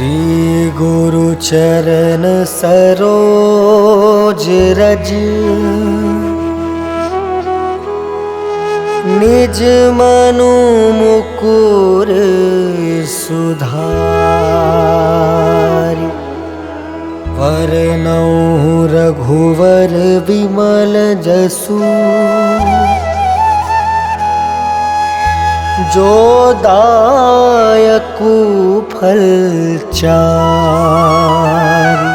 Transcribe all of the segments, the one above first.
श्री गुरु चरण सरोज रज निज मनु मुकुर सुधारि वरनौ रघुवर विमल जसु जो दायकु फल चारि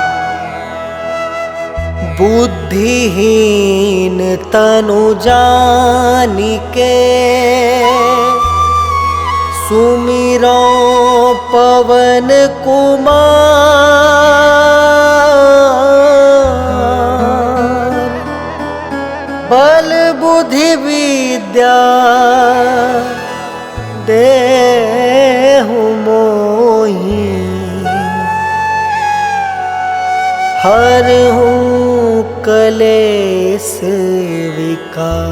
बुद्धिहीन तनु जानिके सुमिरो पवन कुमार बल बुद्धि विद्या देहु मोहि हरहु कलेश विकार।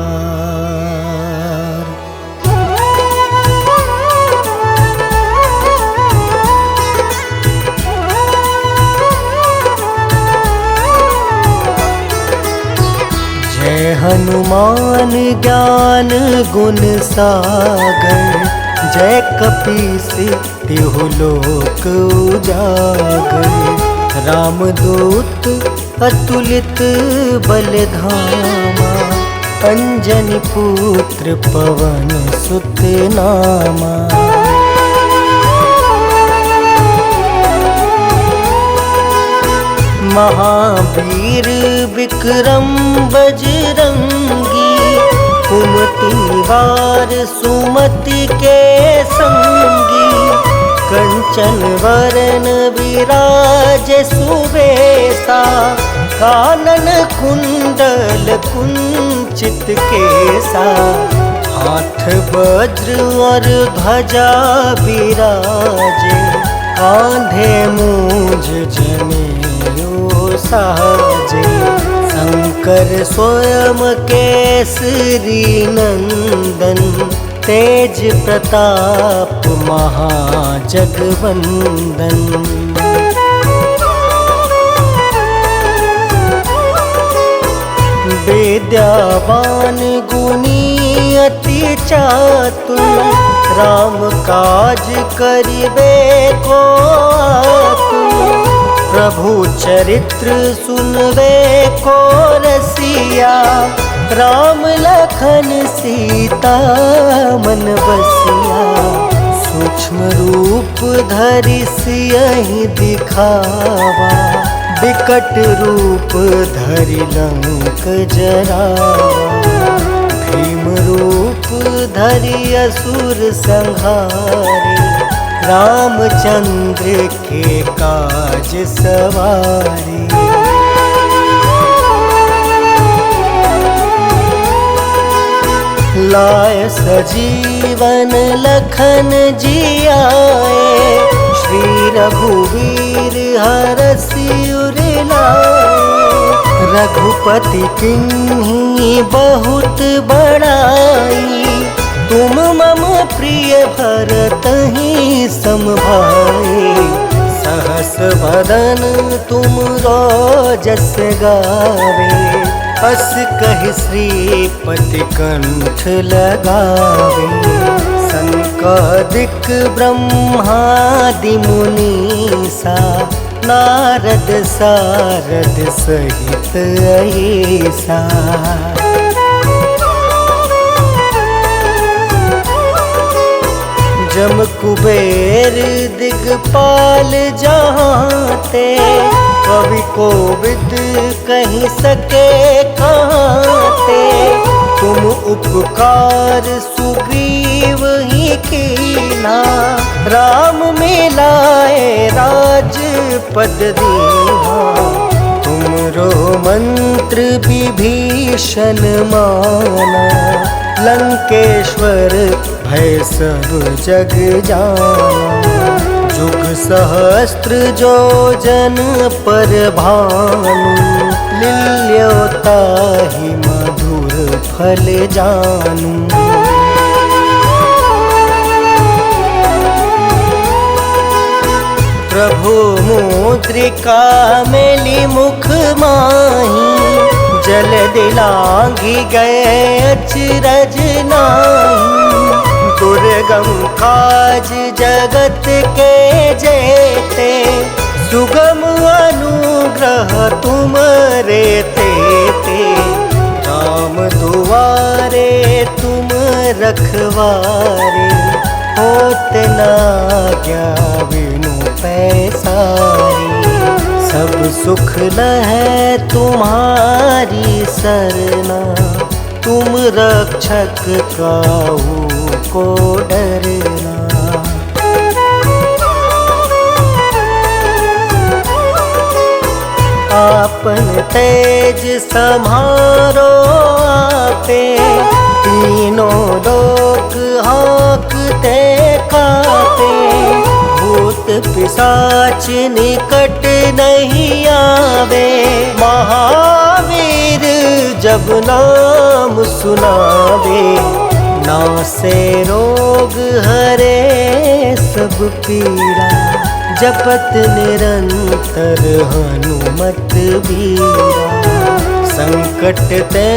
जय हनुमान ज्ञान गुण सागर जय कपीस तिहु लोक उजागर। रामदूत अतुलित बलधामा अंजनी पुत्र पवन सुत नामा। महावीर विक्रम बजरंगी कुमति वार सुमति के संगी। कंचन वरन विराज सुबेसा कानन कुंडल कुंचित केसा। हाथ वज्र और ध्वजा विराजे कांधे मूंज जनेऊ साजे। शंकर स्वयं केसरी नंदन तेज प्रताप महाजगवंदन। विद्यावान गुणी अति चातुर राम काज करिबे को आतुर। प्रभु चरित्र सुनबे को रसिया राम लखन सीता मन बसिया। सूक्ष्म रूप धरि सियहि दिखावा विकट रूप धरि लंक जरावा। भीम रूप धरि असुर संहारे रामचंद्र के काज सवारे। लाय सजीवन लखन जियाए श्री रघुवीर हरषि उर लाए। रघुपति किन्ही बहुत बड़ाई तुम मम प्रिय भरतहि सम भाई। सहस वदन तुम जस गावे अस कहि श्रीपति कंठ लगावे। सनकादिक ब्रह्मादि मुनीसा नारद सारद सहित ऐसा। जम कुबेर दिगपाल जहाँते कवि कोविद कहीं सके कहते। तुम उपकार सुग्रीव ही कीना राम मिलाए राजपद दीना। तुमरो मंत्र विभीषण माना लंकेश्वर भय सब जग जाना। जुग सहस्त्र जो जन पर भानु लील्योताहि मधुर फल जानू। प्रभु मुद्रिका मेली मुख माही, जल दिलांघी गए अचरज नाही। दुर्गम काज जगत के जेते, सुगम अनुग्रह तुम रे तेते। राम दुआरे तुम रखवारे, होत ना क्या बिनु पैसारी। सब सुख लहै तुम्हारी सरना, तुम रक्षक काहू को डरना। आपन तेज सम्हारो आपे, तीनों लोक हाँकते कापे। भूत पिशाच निकट नहीं आवे, महावीर जब नाम सुनावे। नासे रोग हरे सब पीड़ा, जपत निरंतर हनुमत बीरा। संकट ते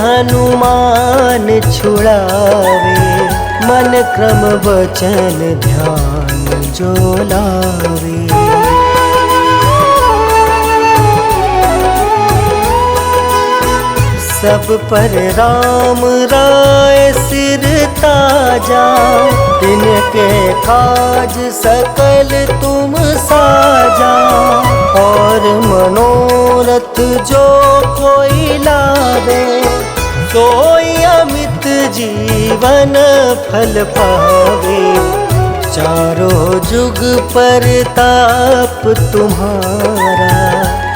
हनुमान छुड़ावे, मन क्रम वचन ध्यान जो लावे। सब पर राम राय सिर ताजा, तिनके काज सकल तुम साजा। और मनोरथ जो कोई लावे, सोई अमित जीवन फल पावे। चारों जुग परताप तुम्हारा,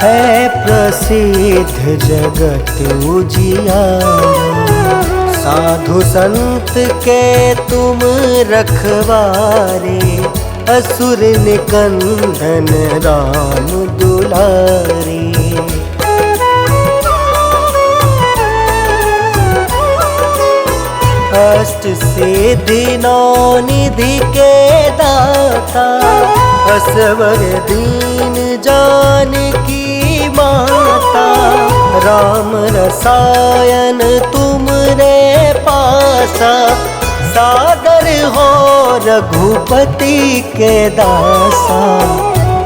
है प्रसिद्ध जगत उजियारा। साधु संत के तुम रखवारे, असुर निकंदन राम दुलारे। अष्ट सिद्धि नौ निधि के दाता, असवर दीन जानकी माता। राम रसायन तुम रे पासा, सादर हो रघुपति के दासा।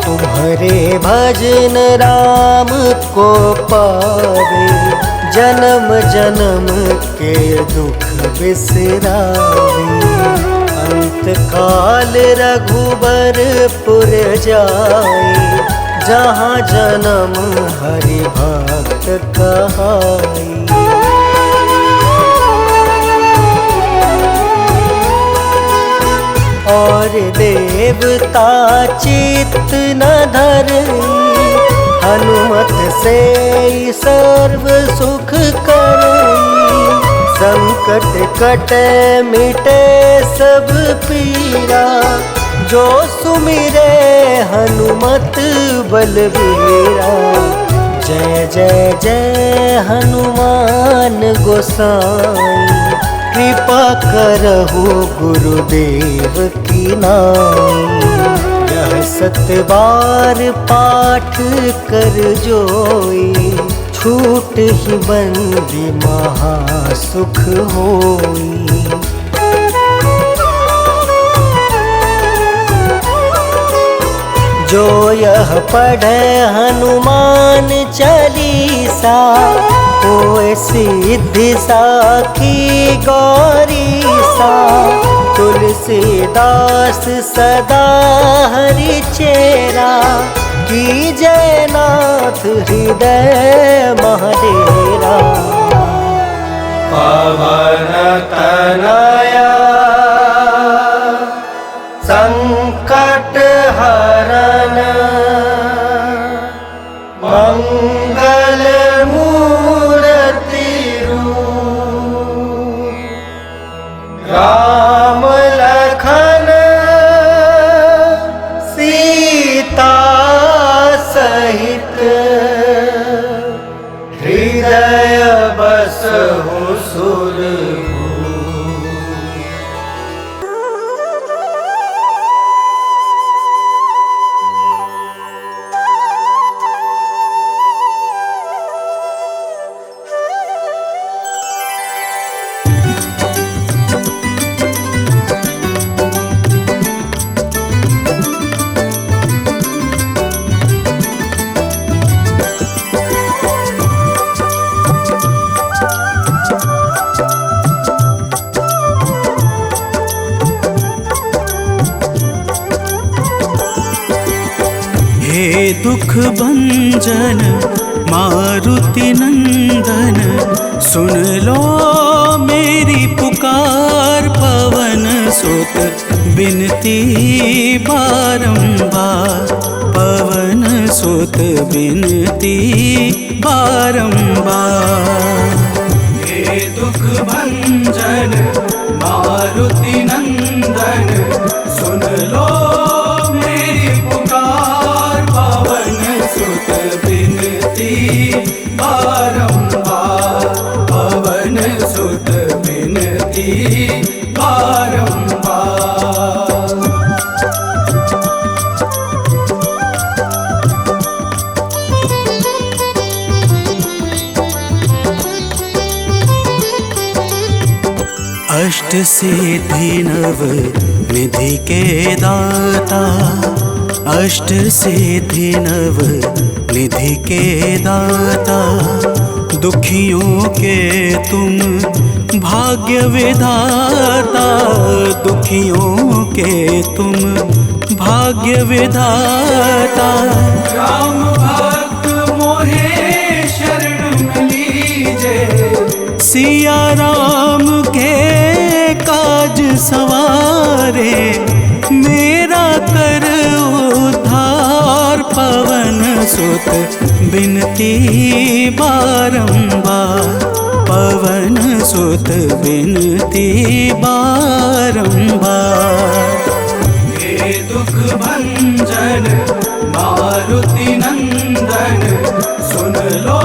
तुम्हारे भजन राम को पावे, जन्म जन्म के दुख बिसरावे। अंत काल रघुबरपुर जाए, जहाँ जन्म हरि भक्त कहाई। और देवता चित्त न धरई, हनुमत से सर्व सुख करई। संकट कटे मिटे सब पीरा, जो सुमिरे हनुमत बलबीरा। जय जय जय हनुमान गोसाई, कृपा करहु गुरुदेव की नाई। यह 7 बार पाठ कर जोई, छूट ही बंदी महासुख होई। जो यह पढ़े हनुमान चालीसा, होए सिद्धि साखी गौरीसा। तुलसीदास सदा हरि चेरा, की जयनाथ हृदय महाडेरा। पवन तनया संकट हरन, मंगल मूर्ति रूप। राम लखन सीता सहित, हृदय बसहु सुरभूप। हे दुख भंजन मारुति नंदन, सुन लो मेरी पुकार। पवन सुत बिनती बारंबार, पवन सुत बिनती बारंबार। हे दुख भंजन मारुति नंदन, सुन लो मेरी पुकार। पवन सुत बिनती बारंबार, पवन सुत बिनती बारंबार। अष्ट सिद्धि नव निधि के दाता, अष्ट सिद्धि नव निधि के दाता। दुखियों के तुम भाग्य विधाता, दुखियों के तुम भाग्य विधाता। राम भक्त मोहे शरण में लीजे, सिया राम के काज सवारे। मेरा कर उद्धार, पवन सुत बिनती बारंबार, पवन सुत बिनती बारंबार। हे दुख भंजन मारुति नंदन, सुन लो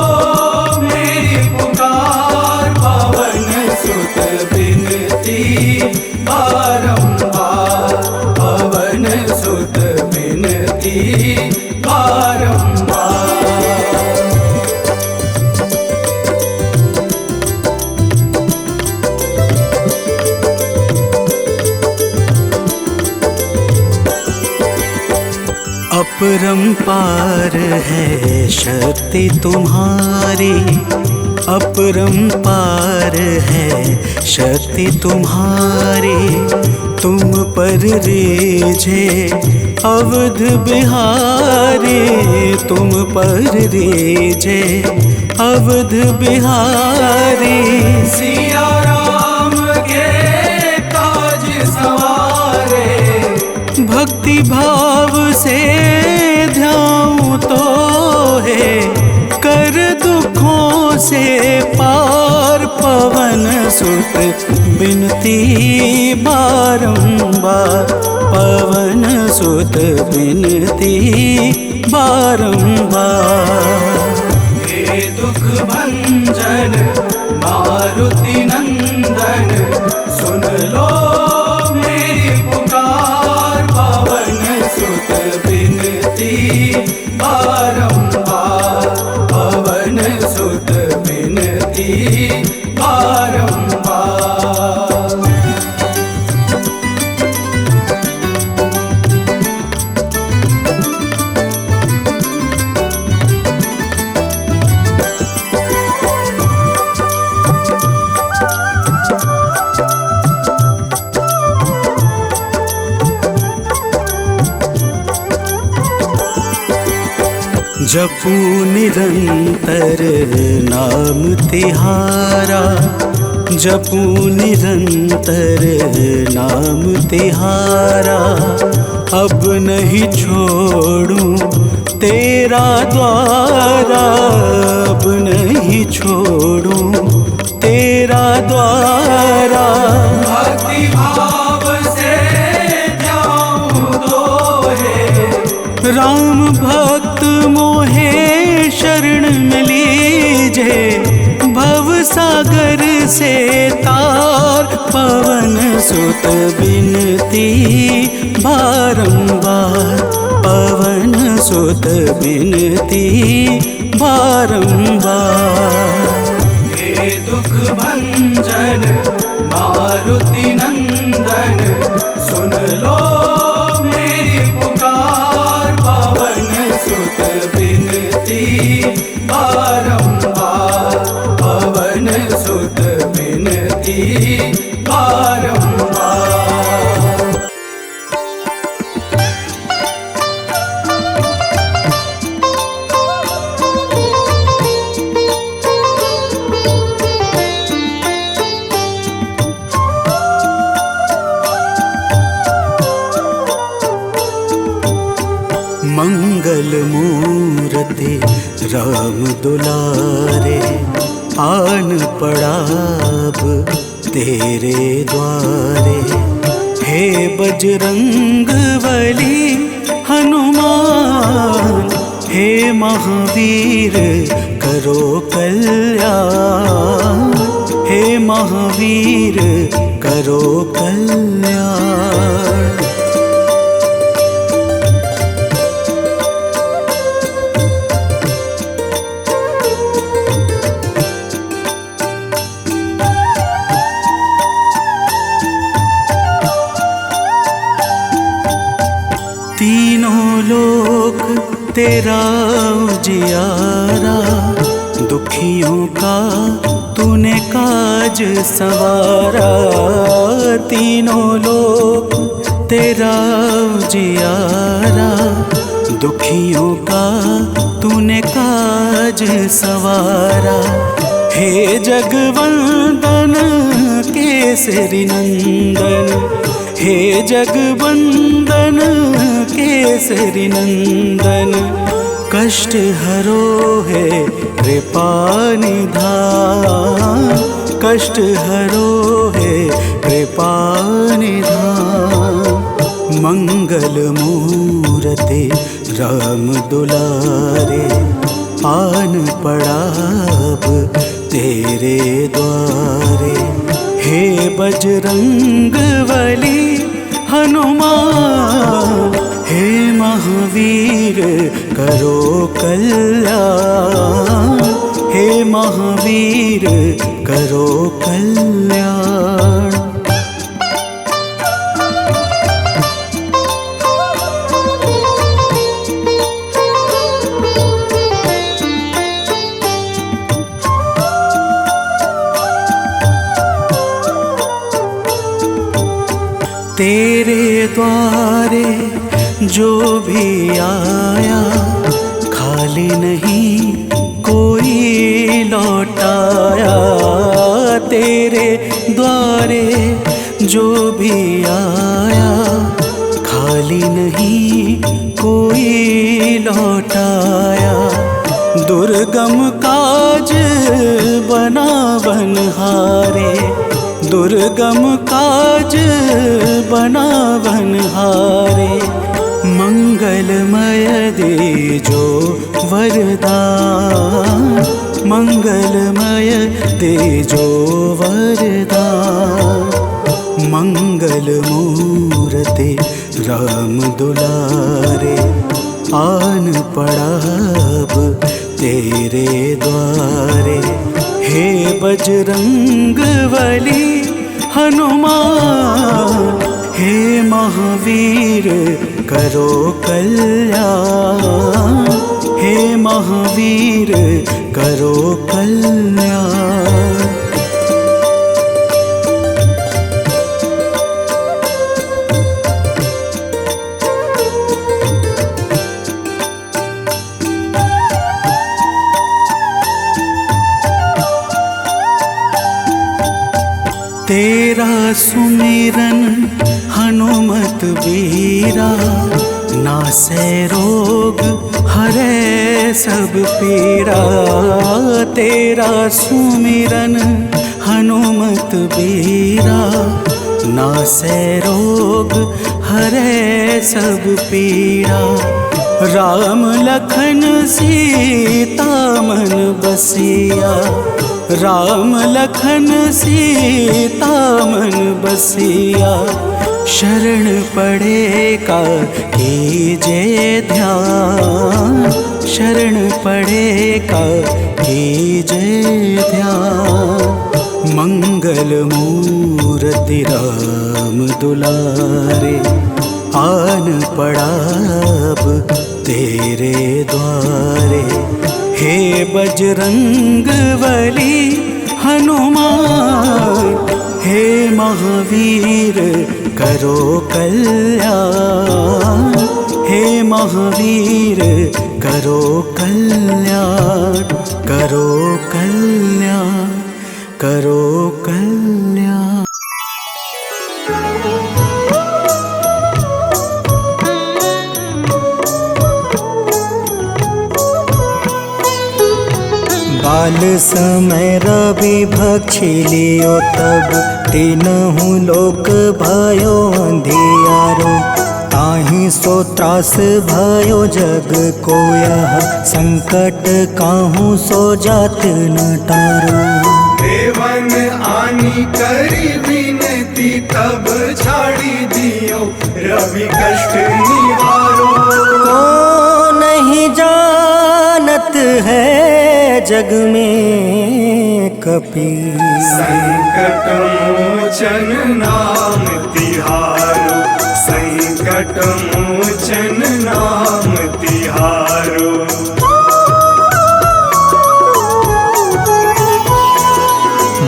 मेरी पुकार। पवन सुत बिनती बारंबार, पवन सुत बिनती बारंबार। अपरंपार है शक्ति तुम्हारी, अपरंपार है शक्ति तुम्हारी। तुम पर रीझे अवध बिहारी, तुम पर रीझे अवध बिहारी। सिया राम के काज सवारे, भक्ति भाव से ध्याऊं तो है कर दुखों से पार। पवन सुत बिनती बारंबार, पवन सुत बिनती बारंबार। हे दुख भंजन मारुति नंदन, सुन लो मेरी पुकार। पवन सुत बिनती बारंबार, पवन सुत बिनती बारंबार। जपू निरंतर नाम तिहारा, जपू निरंतर नाम तिहारा। अब नहीं छोड़ूं तेरा द्वारा, अब नहीं छोड़ूं तेरा द्वारा। भक्ति भाव से ध्याऊं तो है राम भक्त मोहे शरण में लीजे। भव सागर से तार, पवन सुत बिनती बारंबार, पवन सुत बिनती बारंबार। हे दुख भंजन मारुति नंदन, सुन लो मेरी पुकार। पवन सुत बिनती बारंबार, पवन सुत बिनती बारंबार। मंगल मूर्ति राम दुलारे, आन पड़ा अब तेरे द्वारे। हे बजरंग बली हनुमान, हे महावीर करो कल्याण, हे महावीर करो कल्याण। तीनों लोक तेरा उजियारा, दुखियों का तूने काज सवारा। तीनों लोक तेरा उजियारा, दुखियों का तूने काज सवारा। हे जगवंदन केसरी नंदन, हे जगवंदन केसरी नंदन। कष्ट हरो है कृपा निधान, कष्ट हरो है कृपा निधान। मंगल मूर्ति राम दुलारे, आन पड़ा अब तेरे द्वारे। हे बजरंग बली हनुमान, हे महावीर करो कल्याण, हे महावीर करो कल्याण। तेरे द्वारे जो भी आया, खाली नहीं कोई लौटाया। तेरे द्वारे जो भी आया, खाली नहीं कोई लौटाया। दुर्गम काज बना बनहारे, दुर्गम काज बना बनहारे। मंगलमय दे जो वरदान, मंगलमय दे जो वरदान। मंगल मूर्ति राम दुलारे, आन पड़ा अब तेरे द्वारे। हे बजरंग बली हनुमान, हे महावीर करो कल्याण, हे महावीर करो कल्याण। तेरा सुमिरन हनुमत बीरा, नासै रोग हरै सब पीड़ा। तेरा सुमिरन हनुमत बीरा, नासै रोग हरै सब पीड़ा। राम लखन सीता मन बसिया, राम लखन सीता मन बसिया। शरण पड़े का कीजे ध्यान, शरण पड़े का कीजे ध्यान। मंगल मूर्ति राम दुलारे, आन पड़ा अब तेरे द्वारे। हे बजरंग बली हनुमान, हे महावीर करो कल्याण, हे महावीर करो कल्याण, करो कल्याण, करो कल्याण। बाल समय रवि भक्षी लियो तब तीनहु लोक भयो अंधियारो ताहि सो त्रास भयो जग को यह संकट काहू सो जात न टारो देवन आनी करी विनती तब छाड़ी दियो रवि कष्ट निवारो को नहीं जानत है जग में कपि संकट मोचन नाम तिहारो संकट मोचन नाम तिहारो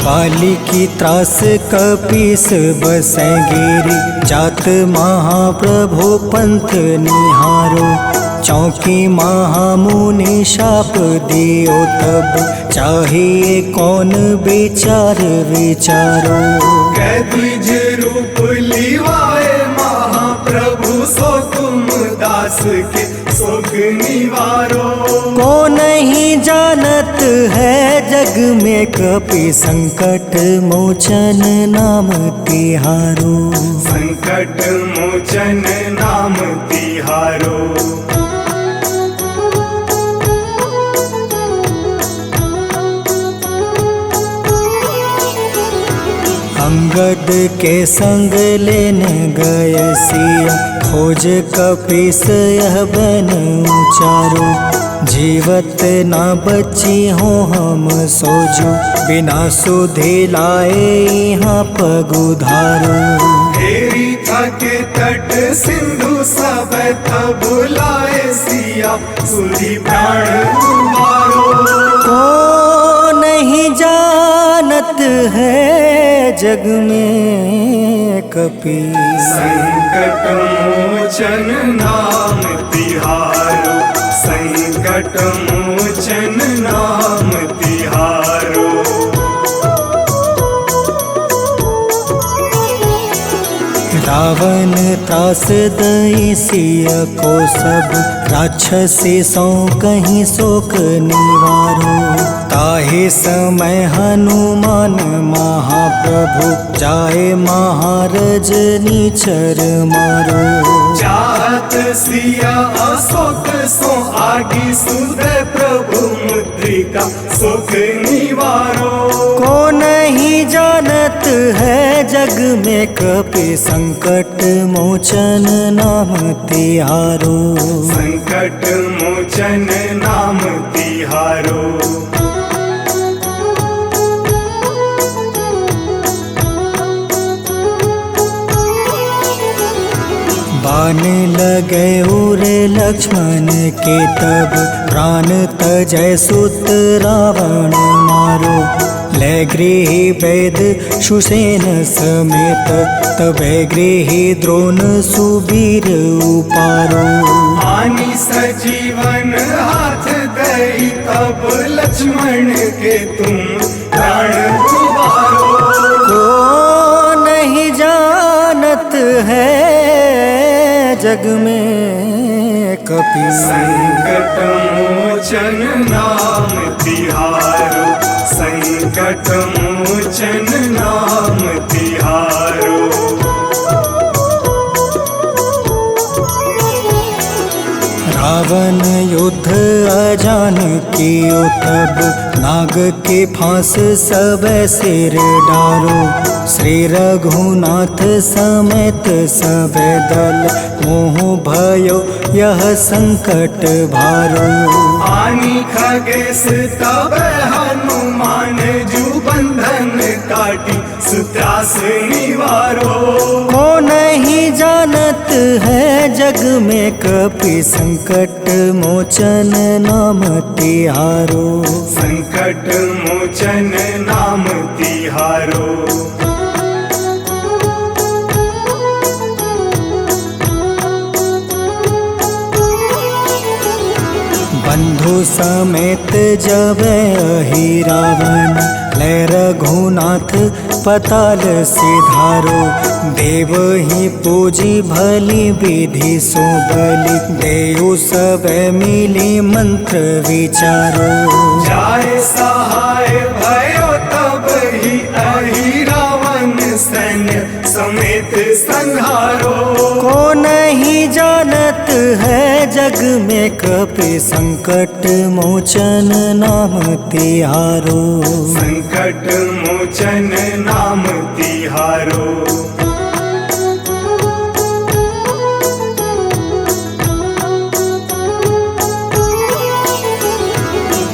बाली की त्रास कपीस बसै गिरी जात महाप्रभु पंथ निहारो चौकी महामुनि शाप दियो तब चाहिए कौन विचार विचारो कह द्विज रूप लिवाए महाप्रभु सो तुम दास के शोक निवारो को नहीं जानत है जग में कपि संकट मोचन नाम तिहारो संकट मोचन नाम तिहारो अंगद के संग लेने गए सिया खोज कपीस यह बन उचारो जीवत ना बची हो हम सोजो बिना सुधि लाए यहाँ पग उधारो तेरी थके तट सिंधु सब तब लाए सिया सुधि प्राण तुम्हारो को नहीं जानत है जग में कपि संकट मोचन नाम तिहारो संकट मोचन नाम तिहारो रावण त्रास दई सिया को सब राक्षसी सो कहीं शोक निवारो ताहि समय हनुमान महाप्रभु जाए महारज नीचर मारो चाहत सिया अशोक सो आगी सुदय प्रभु मुद्रिका सुख निवारो को नहीं जानत है जग में कपि संकट मोचन नाम तिहारो संकट मोचन नाम तिहारो बाण लगे उरे लक्ष्मण के तब प्राण तजय सुत रावण मारो ले गृह वैद सुसेन समेत तबे गृह द्रोण सुबीर उपारो आनी सजीवन हाथ दई तब लक्ष्मण के तुम प्राण उबारो को नहीं जानत है जग में कपि संकट मोचन नाम तिहारो संकट मोचन नाम तिहारो रावण युद्ध अजान कियो तब नाग के फांस सब सिर डारो श्री रघुनाथ समेत सब दल मोह भयो यह संकट भारो आनी खगेश तब हनुमान जू बंधन काटी सुत्रास निवारो को नहीं जानत है जग में कपि संकट मोचन नाम तिहारो संकट मोचन नाम तिहारो बंधु समेत जब अहि रावण ले रघुनाथ पताल सिधारो देव ही पूजी भली विधि सो बलि देव सब मिली मंत्र विचारो जाय सहाय भयो तब ही अहि रावण सैन्य समेत संहारो। को नहीं जानत है जग में कपि संकट मोचन नाम तिहारो। संकट मोचन नाम तिहारो।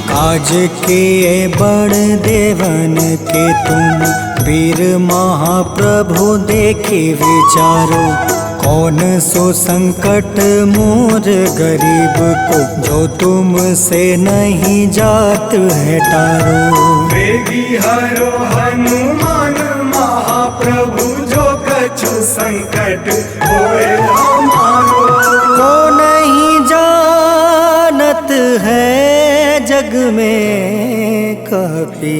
काज किए बड़ देवन के तुम वीर महाप्रभु देखे विचारो। कौन सो संकट मोर गरीब को जो तुमसे नहीं जात है टारो। वेगी हरो हनुमान महाप्रभु जो कछु संकट होए हमारो। को नहीं जानत है जग में कपि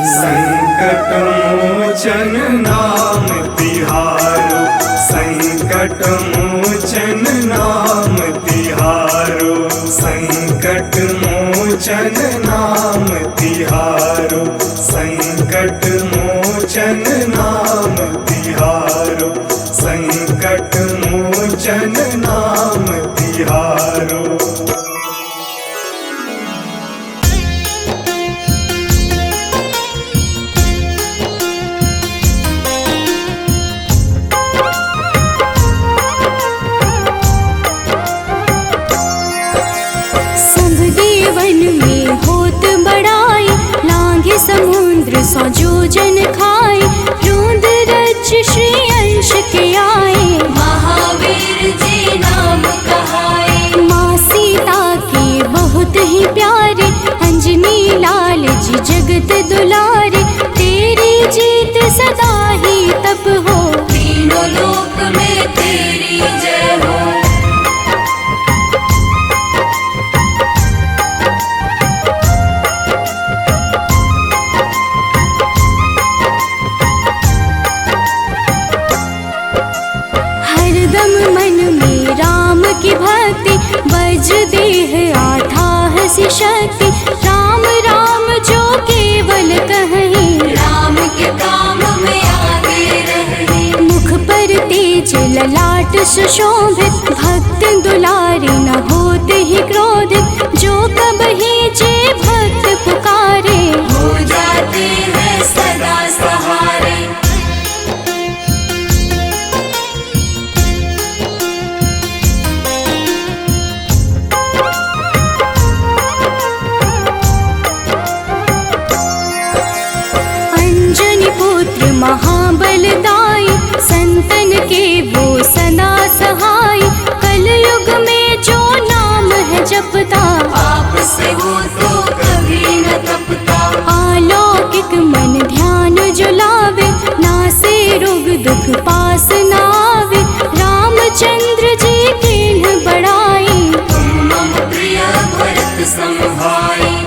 संकट मोचन नाम तिहारो। संकट मोचन नाम तिहारो। संकट मोचन नाम तिहारो। संकट मोचन नाम तिहारो। संकट मोचन नाम तिहारो। समुद्र सौ जोजन खाए रुद्रज श्री अंश के आए। महावीर जी नाम कहाए। माँ सीता के बहुत ही प्यारे अंजनी लाल जी जगत दुलारे। तेरी जीत सदा ही तब हो तीनों लोक में तेरी जय हो। की भक्ति बज देह आठाह सी शक्ति। राम राम जो केवल कहें राम के काम में आगे रहे। मुख पर तेज ललाट सुशोभित भक्त दुलारे न होते ही क्रोधित। जो कब ही जे भक्त पुकारे हो जाते हैं सदा सहारे। महाबलदाई संतन के वो सदा सहाय। कलयुग में जो नाम है जपता आपसे वो तो कभी न तपता। अलौकिक मन ध्यान जो लावे नासे रोग दुख पास न आवे। रामचंद्र जी किन्ह बड़ाई तुम मम प्रिय भरत सम भाई।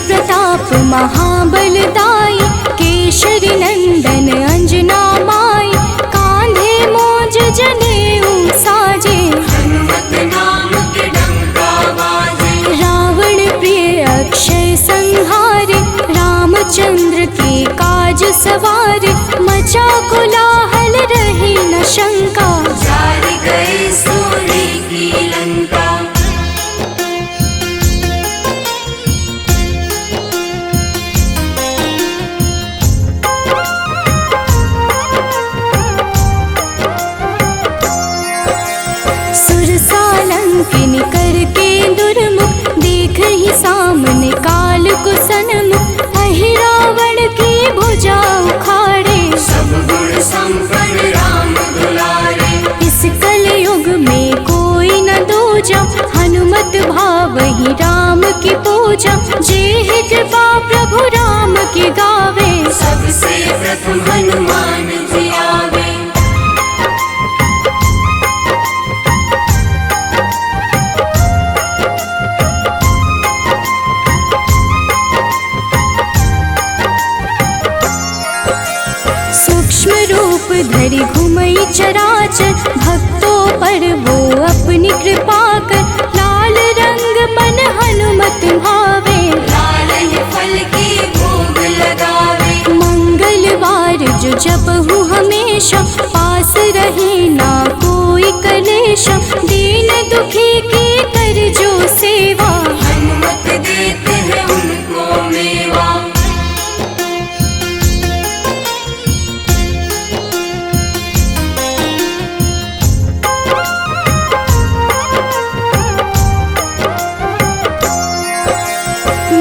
प्रताप महाबलदाई केशरी नंदन अंजना माई। कांधे मोज जनेऊ साजे हनुमत नाम के डंका बाजे। रावण प्रिय अक्षय संहारे रामचंद्र के काज सवारे। मचा कोलाहल रही न शंका जारी गए सूर्य की लंका। किन करके दुर्मुख देख ही सामने काल को सन्मुख। अहि रावण की भुजा उखाड़े सब गुण संपन्न राम दुलारे। इस कलयुग में कोई न दूजा हनुमत भाव ही राम की पूजा। जे कृपा प्रभु राम की गावे सबसे प्रथम हनुमान जी आवे। धरि घुमई चराचर, भक्तों पर वो अपनी कृपा कर। लाल रंग मन हनुमत भावे, लाल ही फल की भोग लगावे। मंगलवार जो जपहु हमेशा, पास रहे ना कोई कलेश। दीन दुखी की कर जो सेवा, हनुमत देते हैं उनको मेवा।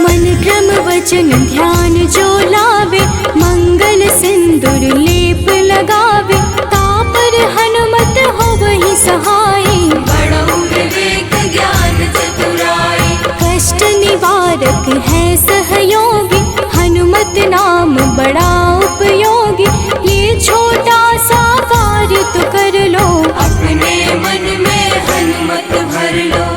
मन क्रम वचन ध्यान जो लावे, मंगल सिंदूर लेप लगावे। तापर हनुमत हो वही सहाय, बड़ो विवेक ज्ञान चतुराई। कष्ट निवारक है सहयोगी, हनुमत नाम बड़ा उपयोगी। ये छोटा सा कार्य तो कर लो, अपने मन में हनुमत भर लो।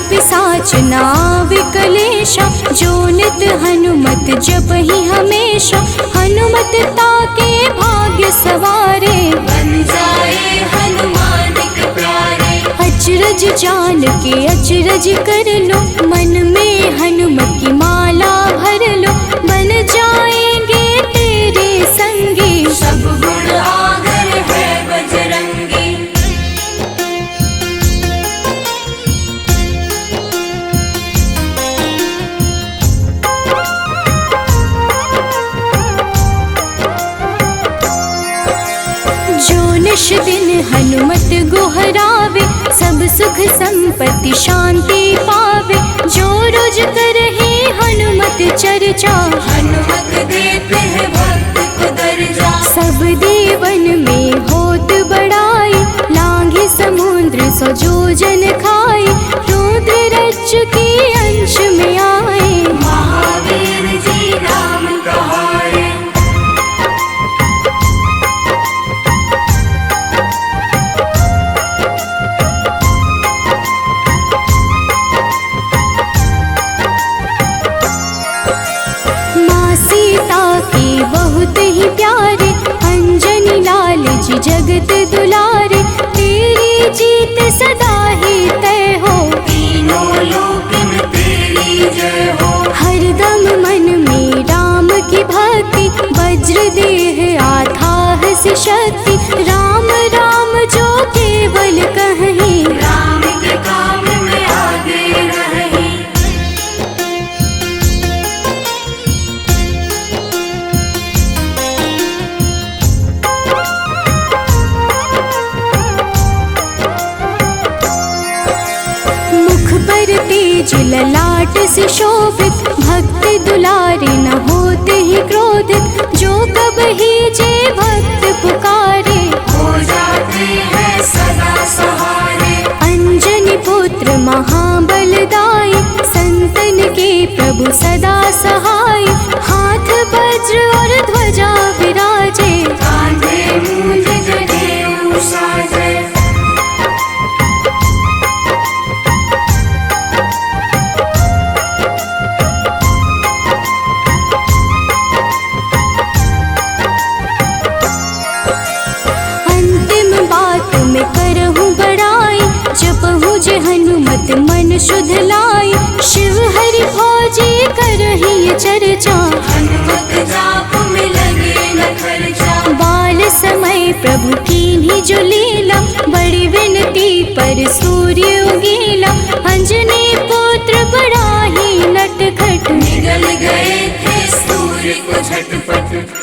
पिशाच नाव कलेशा, जो नित हनुमत जप ही हमेशा। हनुमत ताके भाग्य सवारे, बन जाए हनुमान के प्यारे। अचरज जान के अचरज कर लो, मन में हनुमत की माला भर लो। बन जाएंगे तेरे संगी, सब गुण आगर है बजरंगी। निश दिन हनुमत गोहरावे, सब सुख संपत्ति शांति पावे। जो रोज करहे हनुमत चर्चा, हनुमत देते हैं भक्त को दर्जा। सब देवन में होत बड़ाई, लांघे समुद्र सौ जोजन खाए। रुद्र रज के अंश में आए, महावीर जी नाम कहाए। बहुत ही प्यारे, अंजनी लाल जी जगत दुलारे। तेरी जीत सदा ही तय हो, तीनों लोक में तेरी जय हो। हरदम मन में राम की भक्ति, वज्र देह आधार से शक्ति। राम राम जो केवल कहीं, राम के काम में आगे रही। तेज ललाट से शोभित, भक्त दुलारे न होते ही क्रोधित। जो कब ही जे भक्त पुकारे, हो जाते हैं सदा सहारे। अंजनी पुत्र महाबलदाई, संतन के प्रभु सदा सहाय। हाथ वज्र और ध्वजा विराजे, कांधे मूंज जनेऊ साजे। जे हनुमत मन शुद्ध लाई, शिव हरि भोजे करहि ये चर्चा। हनुमत जाप में लगे न खर्चा, बाल समय प्रभु कीन्ही जो लीला। बड़ी विनती पर सूर्य उगेला, अंजनी पुत्र बड़ा ही नटखट। निगल गए थे सूर्य को झटपट।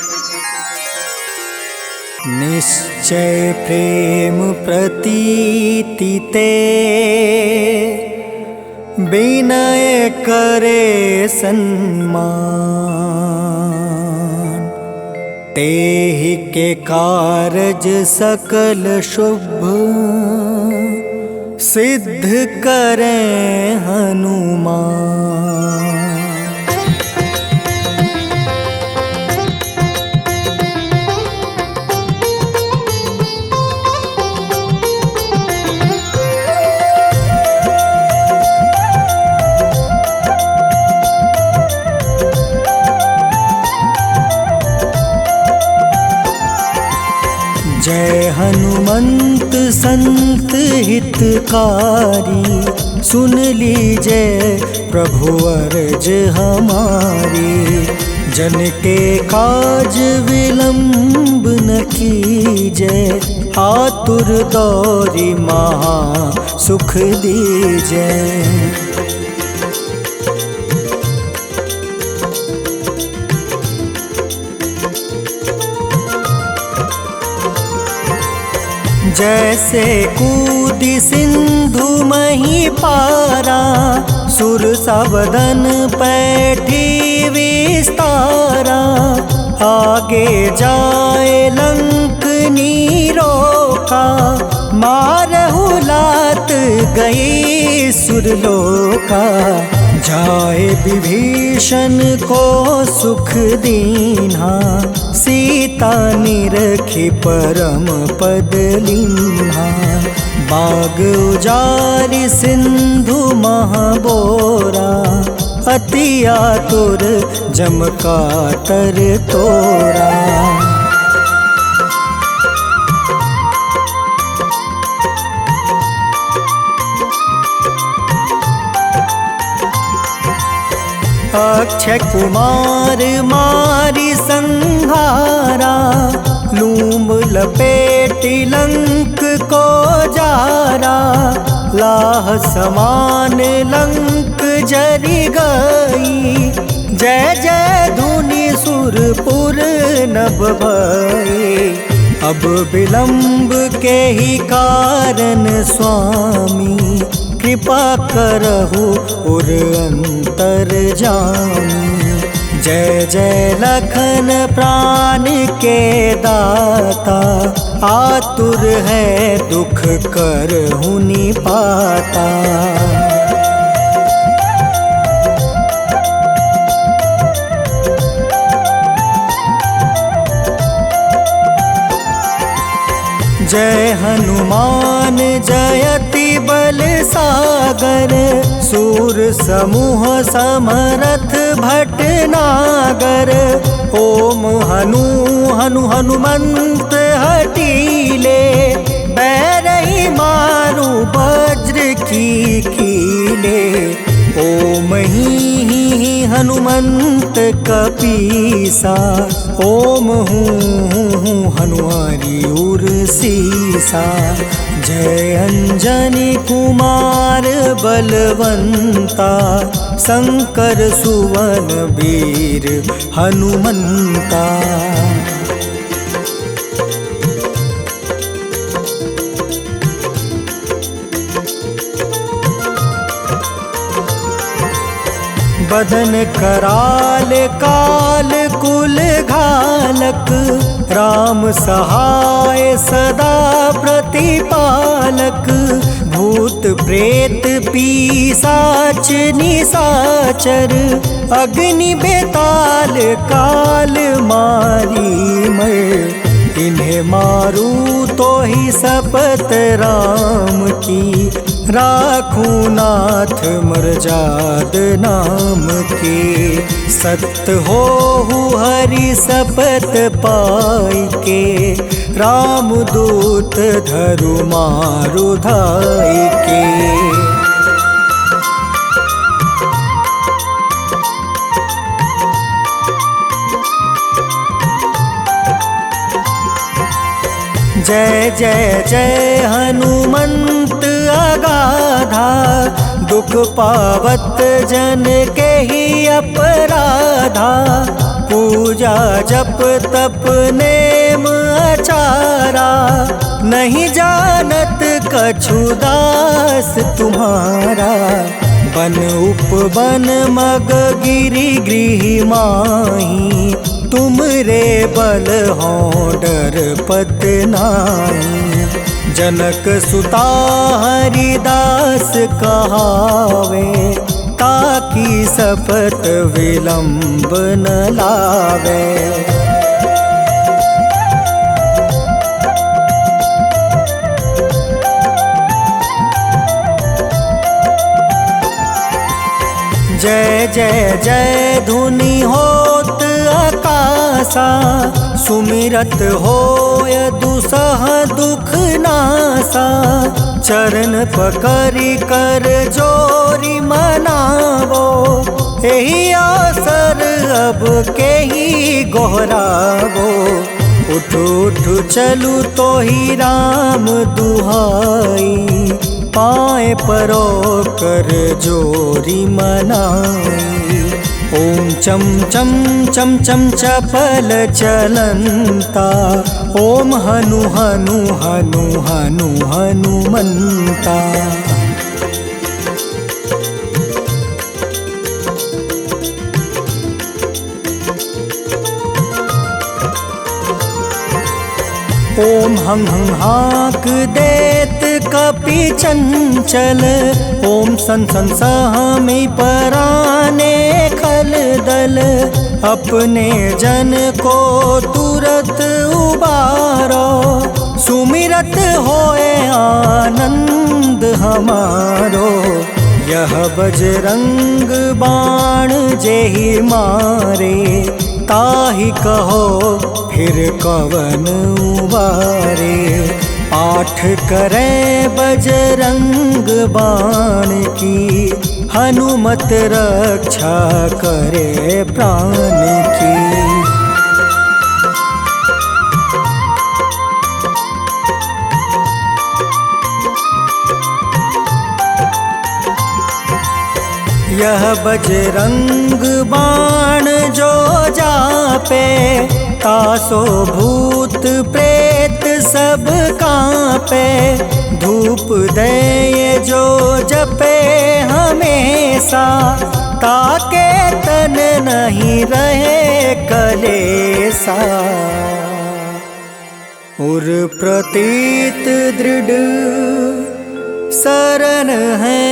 निश्चय प्रेम प्रतीति ते, विनय करे सन्मान। तेहि के कारज सकल शुभ, सिद्ध करें हनुमान। हनुमंत संत हितकारी, सुन लीजिए प्रभु अर्ज हमारी। जन के काज विलंब न कीजय, आतुर दौरी महा सुख दीजय। जैसे कूदी सिंधु मही पारा, सुर सवदन पैठी विस्तारा। आगे जाए लंक नीरोका, मारहु लात गई सुरलोका। जाए विभीषण को सुख दीन्हा, सीता निरखी परम पद लीन्हा। बाग उजारि सिंधु महाबोरा, अति आतुर जम कातर तोरा। अक्षय कुमार मारी संहारा, लूम लपेटी लंक को जारा। लाह समान लंक जरी गई, जय जय धुनि सुरपुर नभ भई। अब विलंब के ही कारण स्वामी, कृपा करहु उर अंतर जामी। जय जय लखन प्राण के दाता, आतुर है दुख करहु निपाता। जय हनुमान जयति बल सागर, सूर समूह समरथ भटनागर। ओम हनु हनु हनुमंत हटीले, बैरही मारू वज्र की कीले। ओम ही हनुमंत कपीसा, ओम हूँ हनुमारी उर सीसा। जय अंजनी कुमार बलवंता, शंकर सुवन वीर हनुमंता। बदन कराल काल कुल घालक, राम सहाय सदा प्रतिपालक। भूत प्रेत पिशाच निशाचर, अग्नि बेताल काल मारी मर। इन्हें मारू तो ही शपथ राम की, राखूं नाथ मर्जाद नाम की। सत्य हो हरि शपथ पाई के, राम दूत धरु मारु धाई के। जय जय जय हनुमंत अगाधा, दुख पावत जन के ही अपराधा। पूजा जप तप नेम आचारा, नहीं जानत कछु दास तुम्हारा। बन उपवन मग गिरि गृह माही, तुम रे बल हो डर पत नाई। जनक सुता हरिदास कहावे, ताकि शपथ विलंब न लावे। जय जय जय धुनि होत आकाशा, सुमिरत हो होय दुसह दुख नासा, चरण पकड़ी कर जोरी मनावो। एही अवसर अब के ही गोहरावो। उठ उठ चलू तो ही राम दुहाई, पाए परो कर जोरी मनाई। ओम चम चम चम चम चपल चलंता, ओम हनु हनु हनु हनु हनुमंता। ओम हं हं हाक देत कपि चंचल, ओम सन सन सहमी पराने खल दल। अपने जन को तुरत उबारो, सुमिरत होए आनंद हमारो। यह बजरंग बाण जेहि मारे, ताहि कहो फिर कवन उबारे। पाठ करे बजरंग बाण की, हनुमत रक्षा करे प्राण की। यह बजरंग बाण जो जापे, तासो भूत प्रेत सब कांपे। धूप दे जो जपे हमेशा, ताके तन नहीं रहे कलेसा। उर प्रतीत दृढ़ शरण है,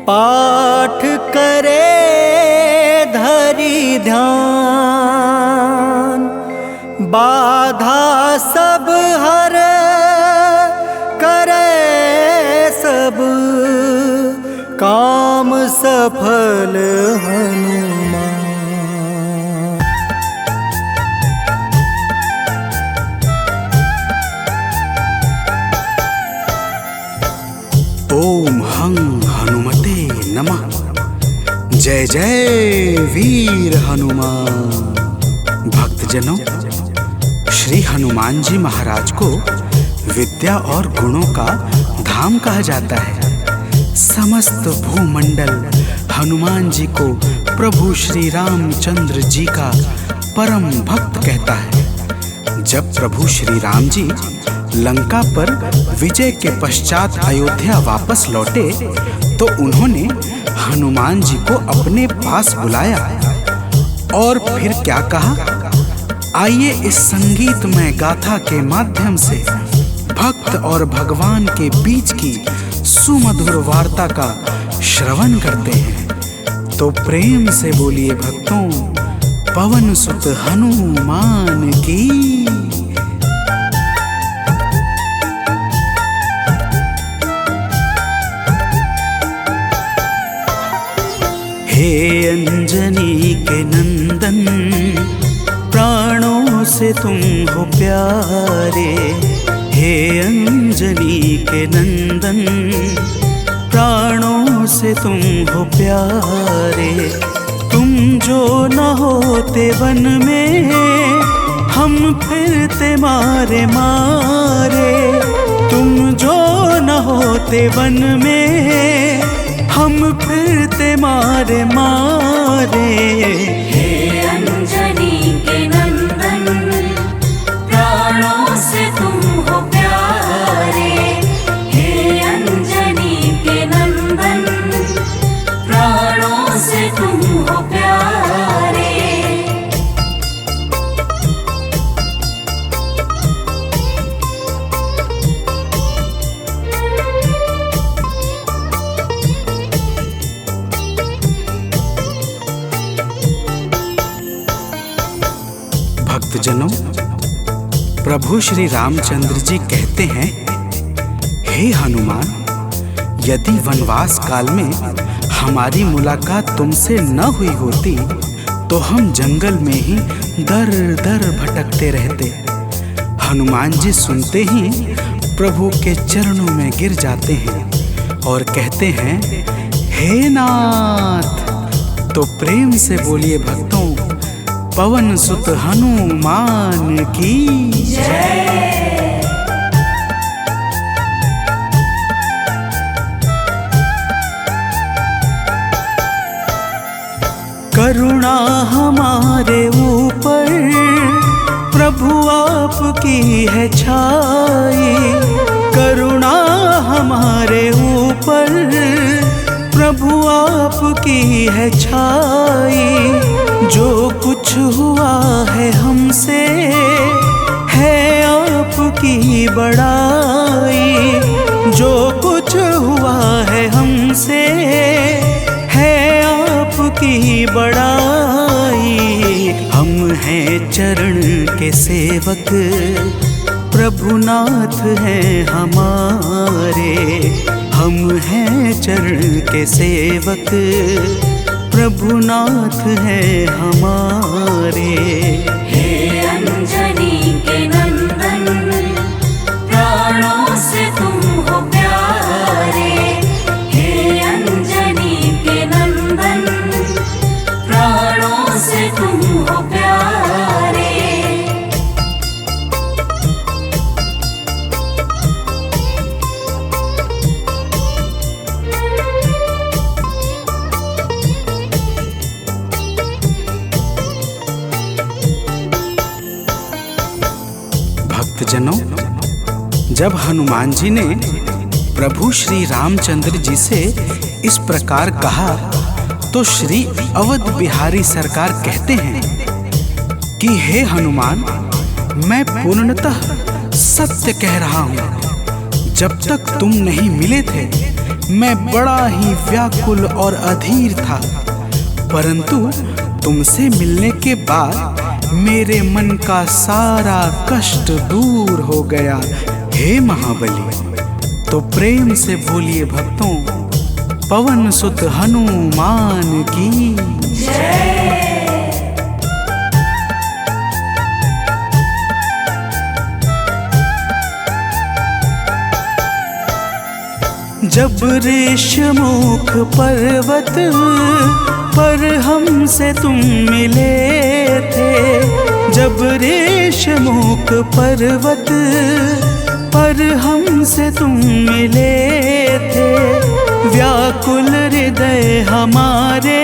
पाठ करे धरि ध्यान। बाधा सब हर करे सब, काम सफल हनुमान। ओम हं हनुमते नमः। जय जय वीर हनुमान। भक्तजनों, श्री हनुमान जी महाराज को विद्या और गुणों का धाम कहा जाता है। समस्त भूमंडल हनुमान जी को प्रभु श्री रामचंद्र जी का परम भक्त कहता है। जब प्रभु श्री राम जी लंका पर विजय के पश्चात अयोध्या वापस लौटे, तो उन्होंने हनुमान जी को अपने पास बुलाया और फिर क्या कहा, आइए इस संगीतमय गाथा के माध्यम से भक्त और भगवान के बीच की सुमधुर वार्ता का श्रवण करते हैं। तो प्रेम से बोलिए भक्तों, पवन सुत हनुमान की। हे अंजनी के नंदन, प्राणों से तुम हो प्यारे। हे अंजनी के नंदन, प्राणों से तुम हो प्यारे। तुम जो न होते वन में, हम फिरते मारे मारे। तुम जो न होते वन में, हम फिरते मारे मारे। हे अंजनी के नंदन, प्राणों से तुम हो प्यारे। हे अंजनी के नंदन, प्राणों से तुम हो प्यारे। भक्तजनों, प्रभु श्री रामचंद्र जी कहते हैं, हे हनुमान, यदि वनवास काल में हमारी मुलाकात तुमसे न हुई होती, तो हम जंगल में ही दर दर भटकते रहते। हनुमान जी सुनते ही प्रभु के चरणों में गिर जाते हैं और कहते हैं, हे नाथ। तो प्रेम से बोलिए भक्तों, पवन सुत हनुमान की जय। करुणा हमारे ऊपर प्रभु आपकी है छाई। करुणा हमारे ऊपर प्रभु आपकी है छाई। जो कुछ हुआ है हमसे है आपकी बड़ाई। जो कुछ हुआ है हमसे की बड़ाई। हम हैं चरण के सेवक, प्रभुनाथ हैं हमारे। हम हैं चरण के सेवक, प्रभुनाथ हैं हमारे। हे अंजनी के नंदन, प्राणों से तुम हो प्यारे। हे अंजनी के नंदन, प्राणों से तुम हो प्यारे। भक्तजनों, जब हनुमान जी ने प्रभु श्री रामचंद्र जी से इस प्रकार कहा तो श्री अवध बिहारी सरकार कहते हैं कि हे हनुमान, मैं पूर्णतः सत्य कह रहा हूँ। जब तक तुम नहीं मिले थे मैं बड़ा ही व्याकुल और अधीर था, परंतु तुमसे मिलने के बाद मेरे मन का सारा कष्ट दूर हो गया। हे महाबली, तो प्रेम से बोलिए भक्तों, पवन सुत हनुमान की जय। जब ऋषमुख पर्वत पर हमसे तुम मिले थे। जब ऋषमुख पर्वत पर हमसे तुम मिले थे। व्याकुल हृदय हमारे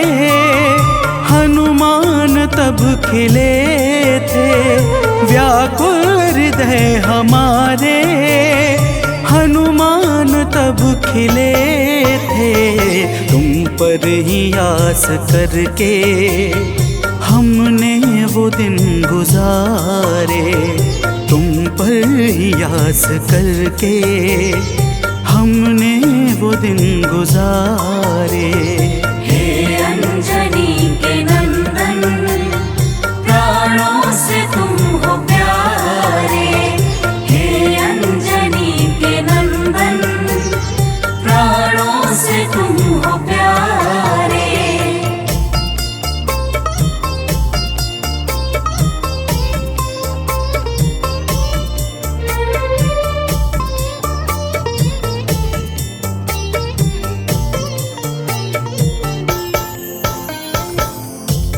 हनुमान तब खिले थे। व्याकुल हृदय हमारे हनुमान तब खिले थे। तुम पर ही आस करके हमने वो दिन गुजारे। तुम पर ही आस करके हमने वो दिन गुजारे। हे अंजनी के नंदन, प्राणों से तुम हो प्यारे। हे अंजनी के नंदन, प्राणों से तुम हो प्यारे।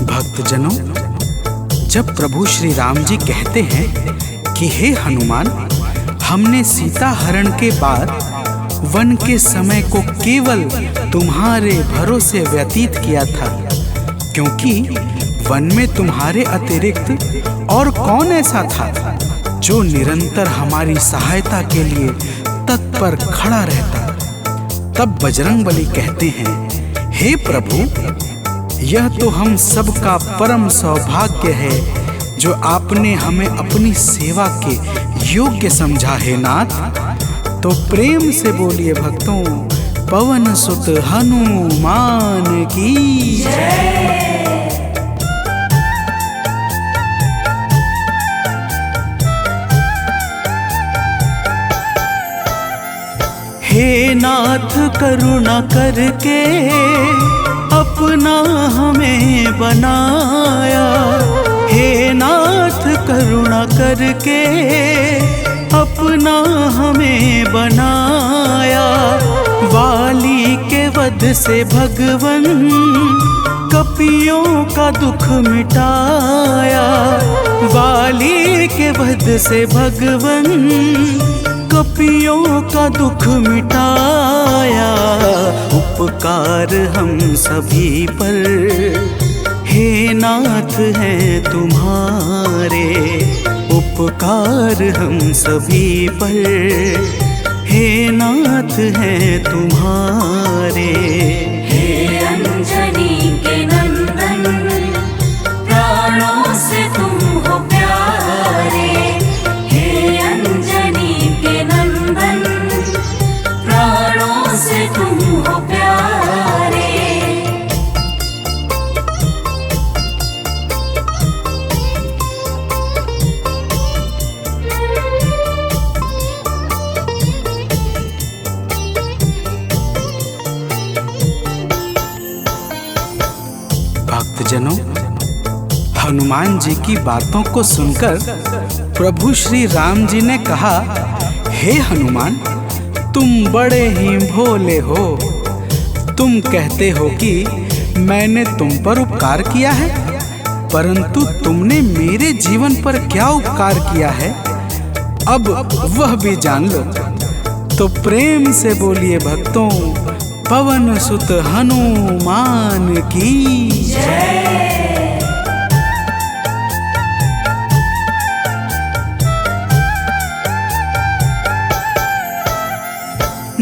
भक्तजनों, जब प्रभु श्री राम जी कहते हैं कि हे हनुमान, हमने सीता हरण के बाद वन के समय को केवल तुम्हारे भरोसे व्यतीत किया था, क्योंकि वन में तुम्हारे अतिरिक्त और कौन ऐसा था जो निरंतर हमारी सहायता के लिए तत्पर खड़ा रहता। तब बजरंगबली कहते हैं, हे प्रभु, यह तो हम सबका परम सौभाग्य है जो आपने हमें अपनी सेवा के योग्य समझा है नाथ। तो प्रेम से बोलिए भक्तों, पवन सुत हनुमान की जय। हे नाथ, करुणा करके अपना हमें बनाया। हे नाथ, करुणा करके अपना हमें बनाया। वाली के वध से भगवन कपियों का दुख मिटाया। वाली के वध से भगवन कपियों का दुख मिटाया। उपकार हम सभी पर हे नाथ हैं तुम्हारे। उपकार हम सभी पर हे नाथ हैं तुम्हारे। हे अंजनी के नंदन, प्राणों से तुम हो प्यारे। हे अंजनी के नंदन, प्राणों से तुम हो प्यारे। भक्तजनों, हनुमान जी की बातों को सुनकर प्रभु श्री राम जी ने कहा, हे हनुमान, तुम बड़े ही भोले हो। तुम कहते हो कि मैंने तुम पर उपकार किया है, परंतु तुमने मेरे जीवन पर क्या उपकार किया है, अब वह भी जान लो। तो प्रेम से बोलिए भक्तों, पवन सुत हनुमान की जय।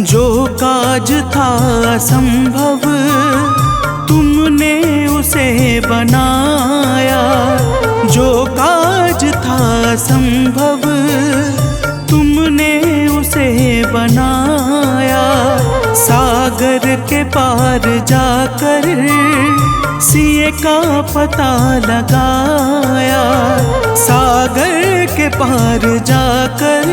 जो काज था असंभव तुमने उसे बनाया। जो काज था असंभव तुमने उसे बनाया। सागर के पार जाकर सिए का पता लगाया। सागर के पार जाकर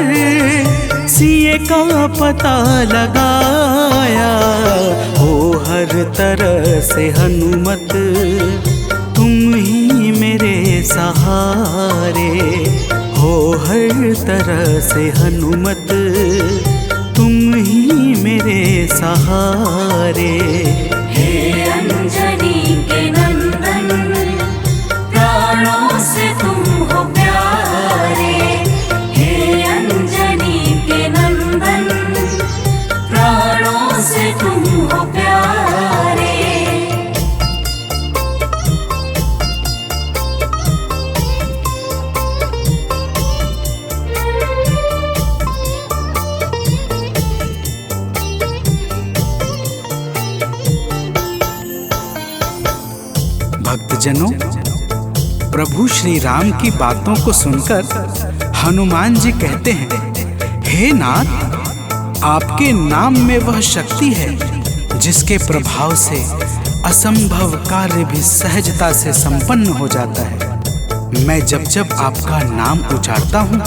सिए का पता लगाया। हो हर तरह से हनुमत तुम ही मेरे सहारे। हो हर तरह से हनुमत तुम ही मेरे सहारे। हे अंजनी के नंदन, प्राणों से तुम हो प्यारे। हे अंजनी के नंदन, प्राणों से तुम हो प्यारे। भक्तजनों, प्रभु श्री राम की बातों को सुनकर हनुमान जी कहते हैं, हे नाथ, आपके नाम में वह शक्ति है जिसके प्रभाव से असंभव कार्य भी सहजता से संपन्न हो जाता है। मैं जब जब आपका नाम उच्चारता हूँ,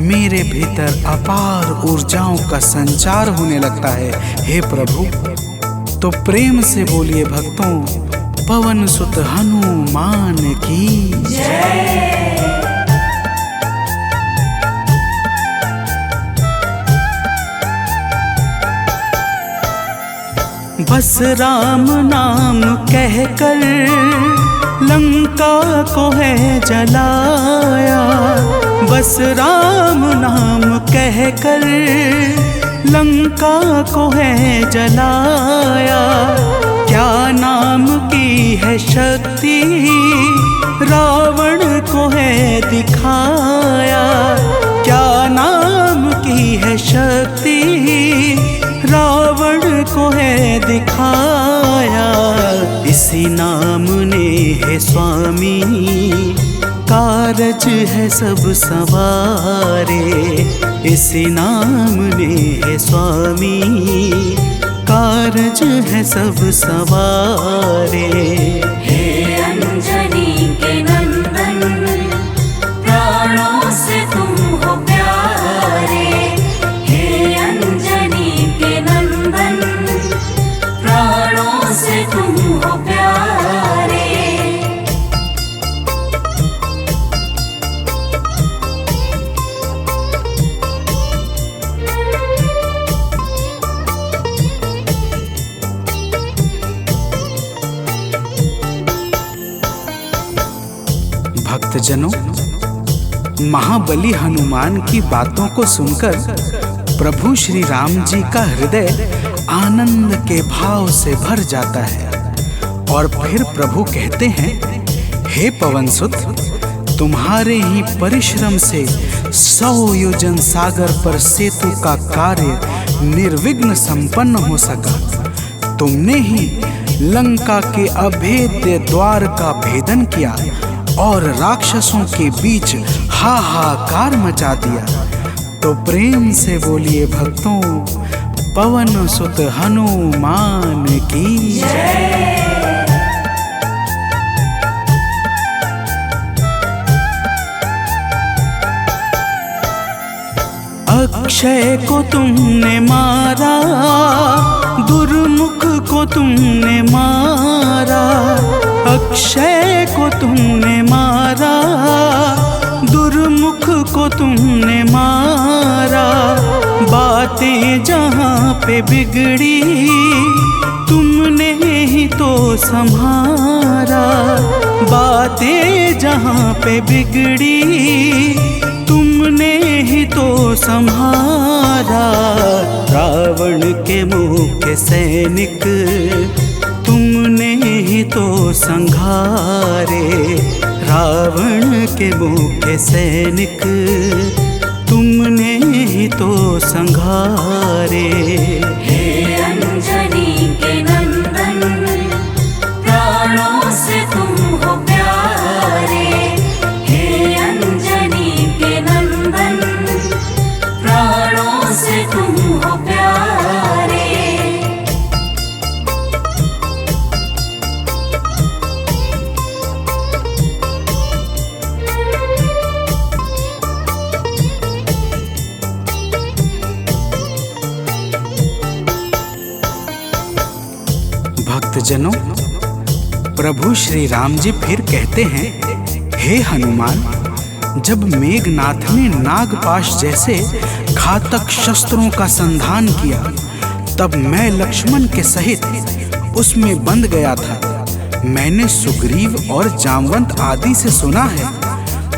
मेरे भीतर अपार ऊर्जाओं का संचार होने लगता है। हे प्रभु, तो प्रेम से बोलिए भक्तों, पवन सुत हनुमान की जय। बस राम नाम कहकर लंका को है जलाया। बस राम नाम कहकर लंका को है जलाया। क्या नाम की है शक्ति रावण को है दिखाया। क्या नाम की है शक्ति रावण को है दिखाया। इसी नाम ने है स्वामी कारज है सब सवारे। इसी नाम ने है स्वामी कारज है सब सवारे। हे अंजनी के नंदन, प्राणों से तुम हो प्यारे। हे अंजनी के नंदन, प्राणों से तुम हो प्यारे। भक्तजनों, महाबली हनुमान की बातों को सुनकर प्रभु श्री राम जी का हृदय आनंद के भाव से भर जाता है और फिर प्रभु कहते हैं, हे पवनसुत, तुम्हारे ही परिश्रम से 100 योजन सागर पर सेतु का कार्य निर्विघ्न संपन्न हो सका। तुमने ही लंका के अभेद्य द्वार का भेदन किया और राक्षसों के बीच हाहाकार मचा दिया। तो प्रेम से बोलिए भक्तों, पवन सुत हनुमान की जय। अक्षय को तुमने मारा, दुर्मुख को तुमने मारा। अक्षय को तुमने मारा, दुर्मुख को तुमने मारा। बातें जहाँ पे बिगड़ी तुमने ही तो संभारा। बातें जहाँ पे बिगड़ी तुमने ही तो संहारा। रावण के मुख्य सैनिक तुमने ही तो संघारे। रावण के मुख्य सैनिक तुमने ही तो संघारे। हे अंजनी के नंदन, प्राणों से तुम हो प्यारे। हे अंजनी के नंदन, प्राणों से तुम हो प्यारे। भक्तजनों, प्रभु श्री राम जी फिर कहते हैं, हे हनुमान, जब मेघनाथ ने नागपाश जैसे घातक शस्त्रों का संधान किया, तब मैं लक्ष्मण के सहित उसमें बंध गया था। मैंने सुग्रीव और जामवंत आदि से सुना है,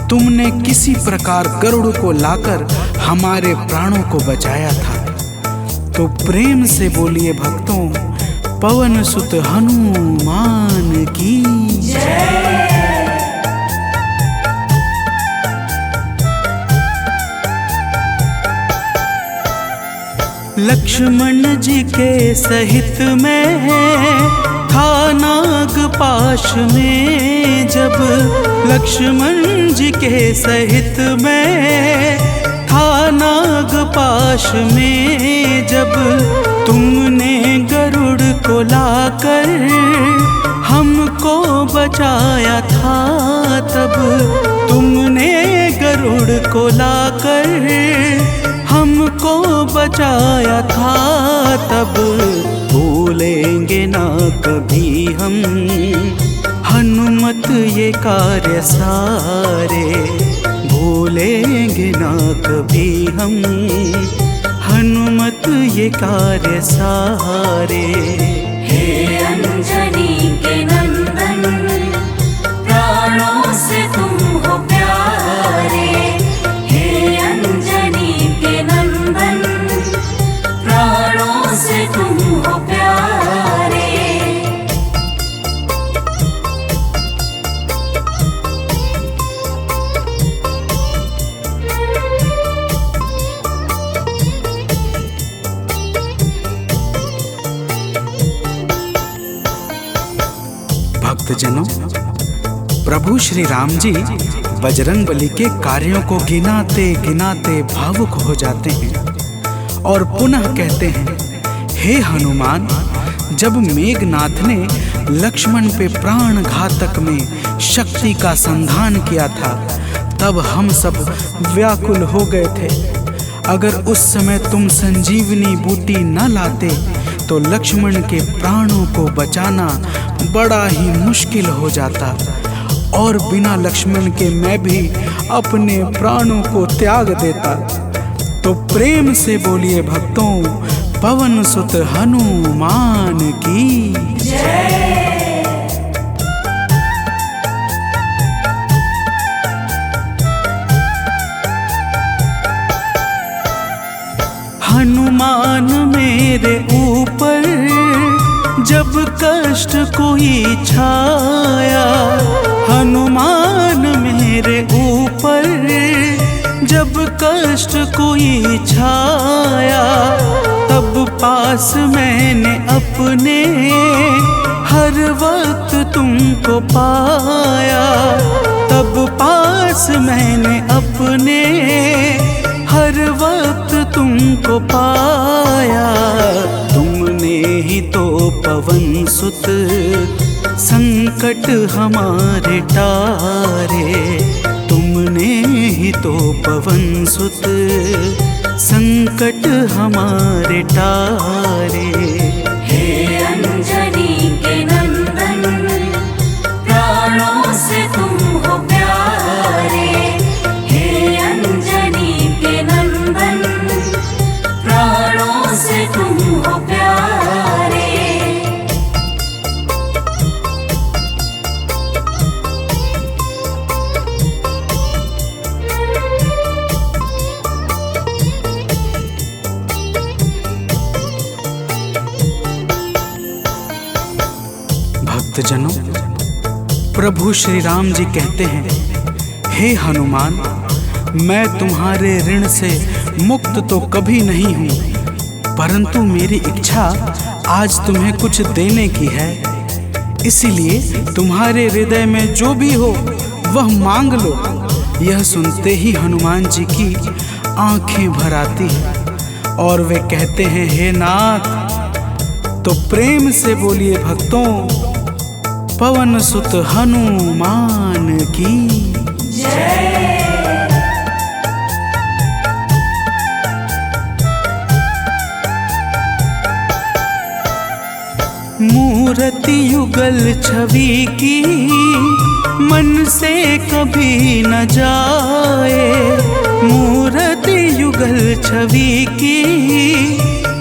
तुमने किसी प्रकार गरुड़ को लाकर हमारे प्राणों को बचाया था। तो प्रेम से बोलिए भक्तों, पवन सुत हनुमान की जय। लक्ष्मण जी के सहित में था नागपाश में जब। लक्ष्मण जी के सहित में था नागपाश में जब। तुमने गरुड़ को लाकर हमको बचाया था तब। तुमने गरुड़ को लाकर हमको बचाया था तब। भूलेंगे ना कभी हम हनुमत ये कार्य सारे। भूलेंगे ना कभी हम हनुमत ये कार्य सारे। हे अंजनी के नंदन, प्राणों से तुम हो प्यारे। हे अंजनी के नंदन, प्राणों से तुम हो प्यारे। भक्तजनों, प्रभु श्री राम जी बजरंगबली के कार्यों को गिनाते गिनाते भावुक हो जाते हैं और पुनः कहते हैं, हे हनुमान, जब मेघनाथ ने लक्ष्मण पे प्राण घातक में शक्ति का संधान किया था, तब हम सब व्याकुल हो गए थे। अगर उस समय तुम संजीवनी बूटी न लाते तो लक्ष्मण के प्राणों को बचाना बड़ा ही मुश्किल हो जाता और बिना लक्ष्मण के मैं भी अपने प्राणों को त्याग देता। तो प्रेम से बोलिए भक्तों, पवन सुत हनुमान की जय। हनुमान मेरे ऊपर जब कष्ट कोई छाया, हनुमान मेरे ऊपर जब कष्ट कोई छाया, तब पास मैंने अपने हर वक्त तुमको पाया, तब पास मैंने अपने हर वक्त तुमको पाया। तुमने ही तो पवन सुत संकट हमारे टारे, तुमने ही तो पवन सुत संकट हमारे टारे। हे अंजनी के नंदन, प्राणों से तुम हो प्यारे। हे अंजनी के नंदन, प्राणों से तुम हो प्यारे। भक्तजनों, प्रभु श्री राम जी कहते हैं, हे हनुमान, मैं तुम्हारे ऋण से मुक्त तो कभी नहीं हूँ, परंतु मेरी इच्छा आज तुम्हें कुछ देने की है। इसीलिए तुम्हारे हृदय में जो भी हो वह मांग लो। यह सुनते ही हनुमान जी की आंखें भर आती हैं और वे कहते हैं, हे नाथ। तो प्रेम से बोलिए भक्तों, पवन सुत हनुमान की मूर्ति युगल छवि की मन से कभी न जाए, मूर्ति युगल छवि की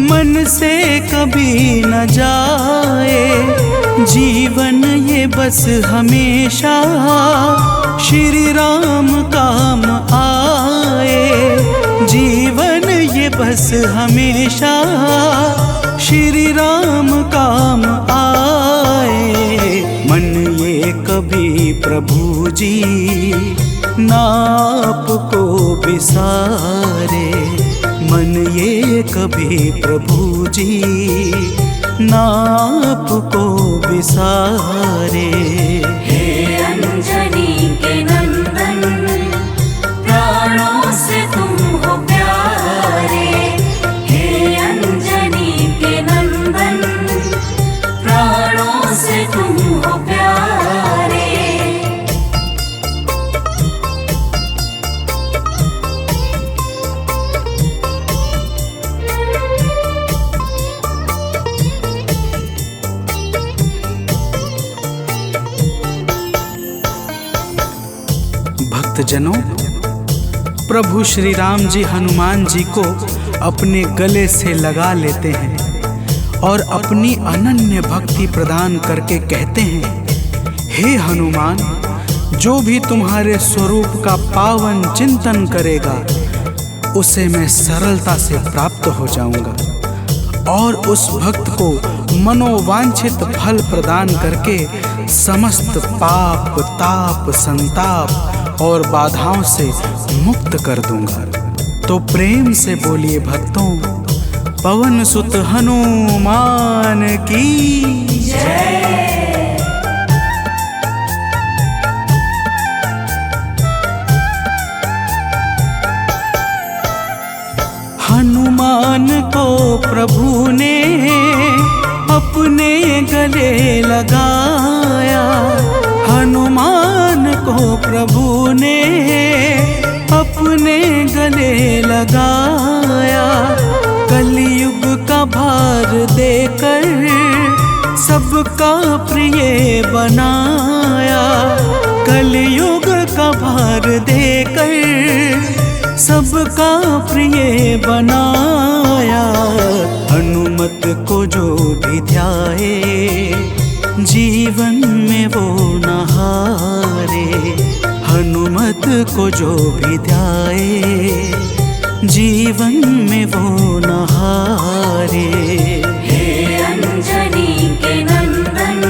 मन से कभी न जाए। जीवन ये बस हमेशा श्री राम काम आए, जीवन ये बस हमेशा श्री राम काम आए। मन ये कभी प्रभु जी नाप को बिसारे, मन ये कभी प्रभु जी नाप को बिसारे। हे अंजनी के नंदन, प्राणों से तुम हो प्यारे। हे अंजनी के नंदन, प्राणों से तुम हो प्यारे। भक्तजनों, प्रभु श्री राम जी हनुमान जी को अपने गले से लगा लेते हैं और अपनी अनन्य भक्ति प्रदान करके कहते हैं, हे हनुमान, जो भी तुम्हारे स्वरूप का पावन चिंतन करेगा उसे मैं सरलता से प्राप्त हो जाऊंगा और उस भक्त को मनोवांछित फल प्रदान करके समस्त पाप ताप संताप और बाधाओं से मुक्त कर दूंगा। तो प्रेम से बोलिए भक्तों, पवन सुत हनुमान की हनुमान को प्रभु ने अपने गले लगाया, हनुमान को प्रभु ने अपने गले लगाया। कलयुग का भार देकर सबका प्रिय बनाया, कलयुग का भार देकर सबका प्रिय बनाया। हनुमत को जो भी ध्याए जीवन में वो न हारे, हनुमत को जो भी ध्याए जीवन में वो न हारे। हे अंजनी के नंदन,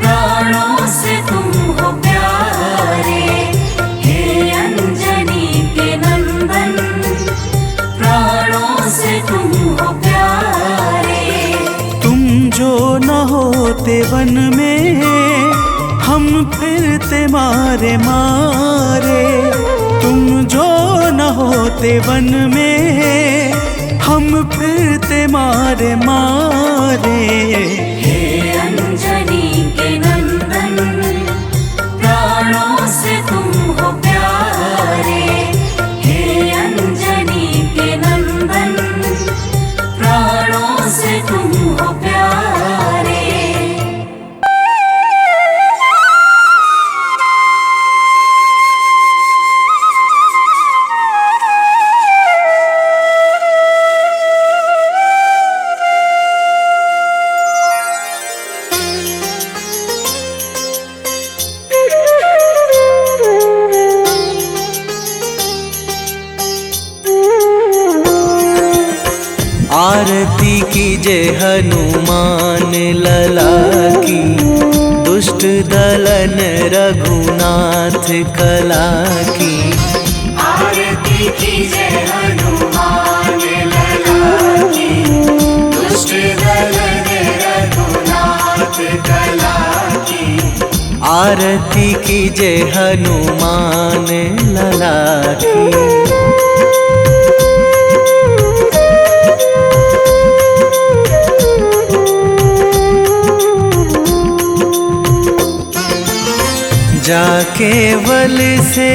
प्राणों से तुम हो प्यारे। हे अंजनी के नंदन, प्राणों से तुम हो प्यारे। तुम जो न होते वन में, हम फिरते मारे मारे। तुम जो न होते वन में, हम फिरते मारे मारे। हे अंजनी के नंदन, प्राणों से तुम हो प्यारे। हे अंजनी के नंदन, प्राणों से तुम हो प्यारे। आरती कीजे हनुमान लला की, दुष्ट दलन रघुनाथ कला की। आरती कीजे हनुमान लला की, दुष्ट दलन रघुनाथ कला की। आरती कीजे हनुमान लला की। जाके बल से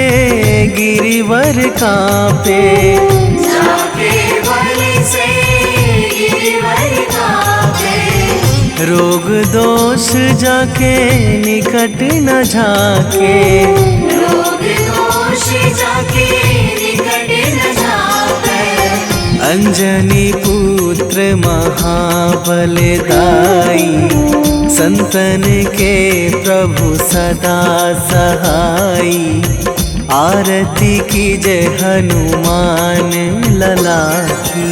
गिरिवर कांपे, जाके बल से गिरिवर कांपे। रोग दोष जाके निकट न झाके, रोग दोष जाके निकट न झाके। अंजनी पुत्र महाबलदाई, संतन के प्रभु सदा सहाई। आरती कीजे हनुमान लला की।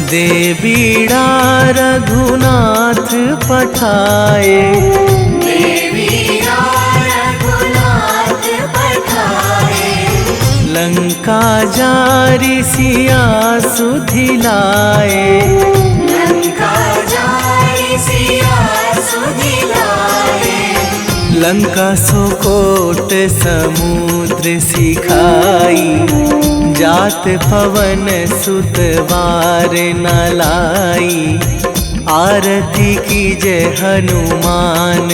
देवीड़ा रघुनाथ पठाए, देवीड़ा रघुनाथ पठाए। लंका जारी सिया सुधिलाए, लंका जारी सिया सुधिलाए। लंका सुकोट समुद्र सिखाई, जात पवन सुत वार न लाई। आरती कीजे हनुमान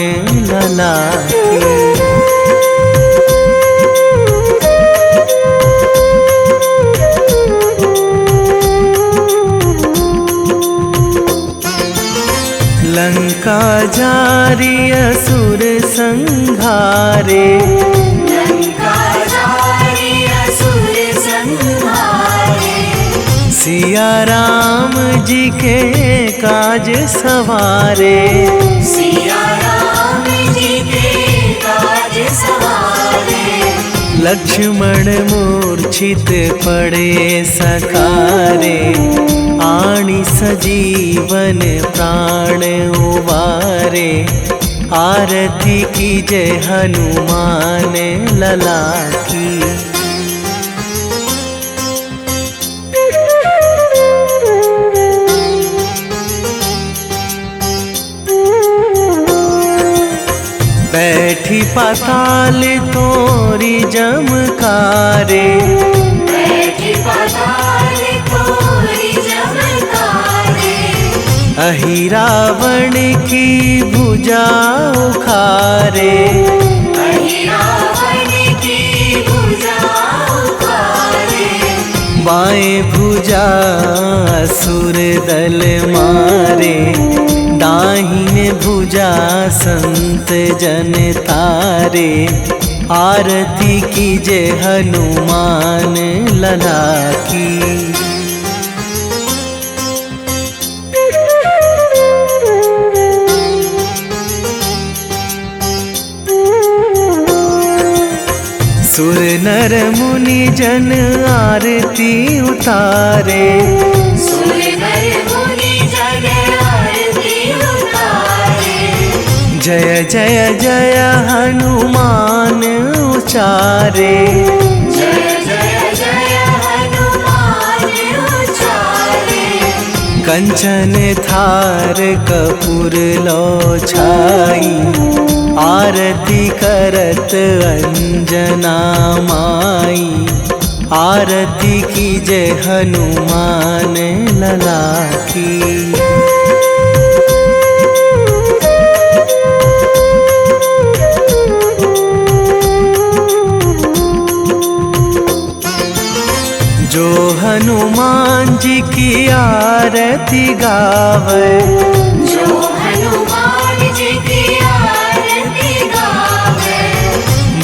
लला की। लंका जारी असुर संहारे, लंका जारी असुर संहारे। सिया राम जी के काज सवारे, सिया राम जी के काज सवारे। लक्ष्मण मूर्छित पड़े सकारे, आणी सजीवन प्राण उबारे। आरती कीजे हनुमान लला की। बैठी पाताल तोरी जमकारे, बैठी पाताल तोरी जमकारे। अहि रावण की भुजा उखारे, अहि रावण की भुजा उखारे। बाएं भुजा असुर दल मारे, दाहिने भुजा संत जन तारे। आरती कीजे हनुमान लला की। सुर नर मुनि जन आरती उतारे, सुर नर मुनि जन आरती उतारे। जय जय जय हनुमान उचारे, जय जय जय हनुमान उचारे। कंचन थार कपूर लो छाई, आरती करत अंजना माई। आरती कीजय हनुमान लला की। जो हनुमान जी की आरती गावे, जो हनुमान जी की आरती गावे।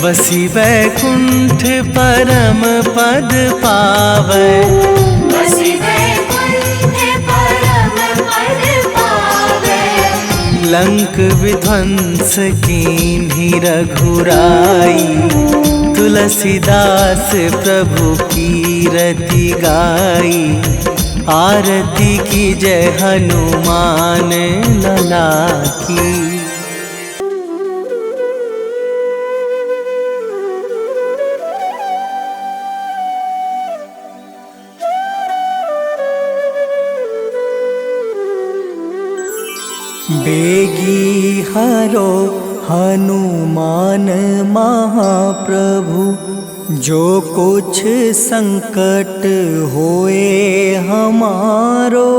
बसी वैकुंठ परम पद पावे, बसी वैकुंठ परम पद पावे। लंक विध्वंस कीन्ही रघुराई, तुलसीदास प्रभु कीरति गाई। आरती कीजय हनुमान लला की। बेगी हरो हनुमान महाप्रभु, जो कुछ संकट होए हमारो।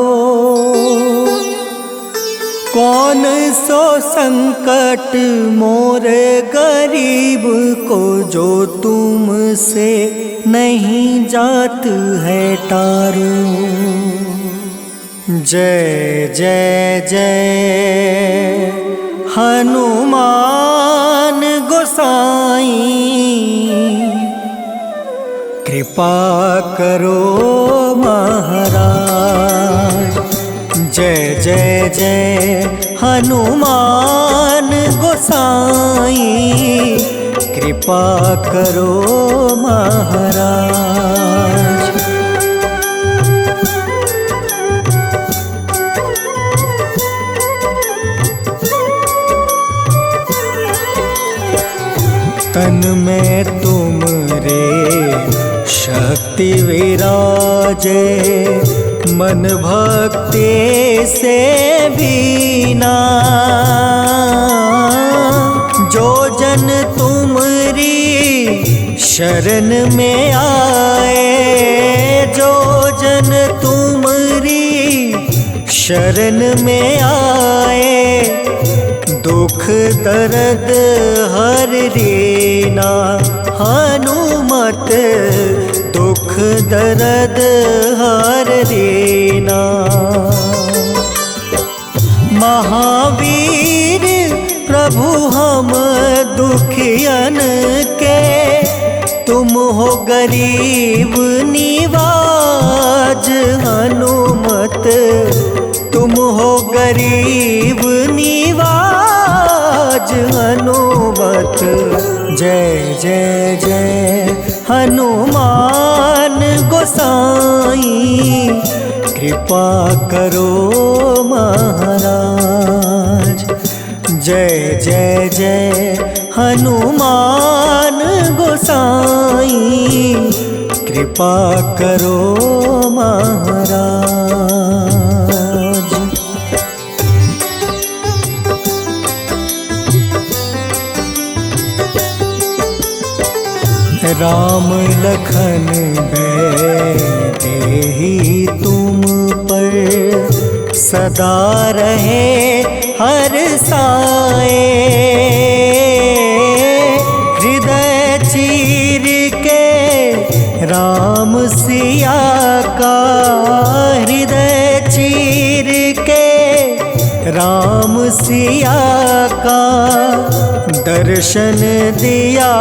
कौन सो संकट मोरे गरीब को, जो तुमसे नहीं जात है टारो। जय जय जय हनुमान गोसाई, कृपा करो महाराज। जय जय जय हनुमान गोसाई, कृपा करो महाराज। तन में तुम रे शक्ति विराजे, मन भक्ति से बीना। जो जन तुमरी शरण में आए, जो जन तुमरी शरण में आए। दुख दर्द हर रीना, हनुमत दुख दर्द हर रीना। महावीर प्रभु हम दुखियन के, तुम हो गरीब निवाज। हनुमत तुम हो गरीब निवाज। हनुमत जय जय जय हनुमान गोसाई, कृपा करो महाराज। जय जय जय हनुमान गोसाई, कृपा करो महाराज। राम लखन देहि तुम पर, सदा रहे हर साए। हृदय चीर के राम सिया का, हृदय चीर के राम सिया का। दर्शन दिया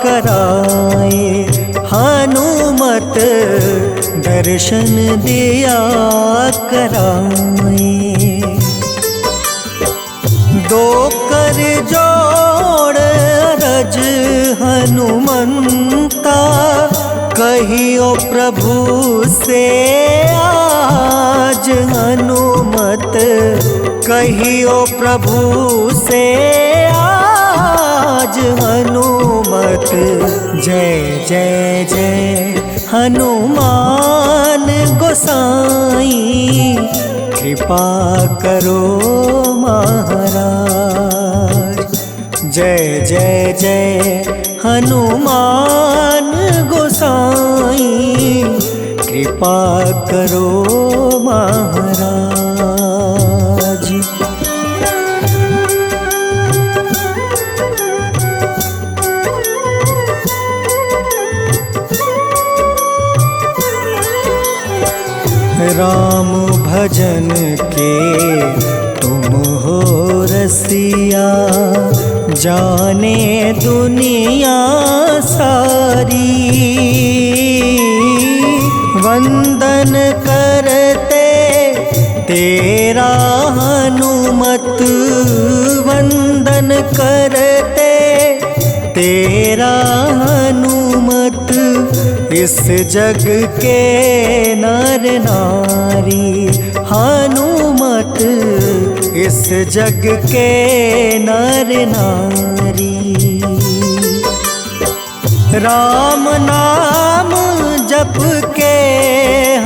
कराए, हनुमत दर्शन दिया कराए। दो कर जोड़ ब्रज हनुमंता, कहियो प्रभु से आज हनुमत, कहियो प्रभु से आज हनुमत। जय जय जय हनुमान गोसाई, कृपा करो महाराज। जय जय जय हनुमान गोसाई, कृपा करो महाराज। राम भजन के तुम हो रसिया, जाने दुनिया सारी। वंदन करते तेरा हनुमत, वंदन करते तेरा हनुमत। इस जग के नर नारी हनुमत, इस जग के नर नारी। राम नाम जप के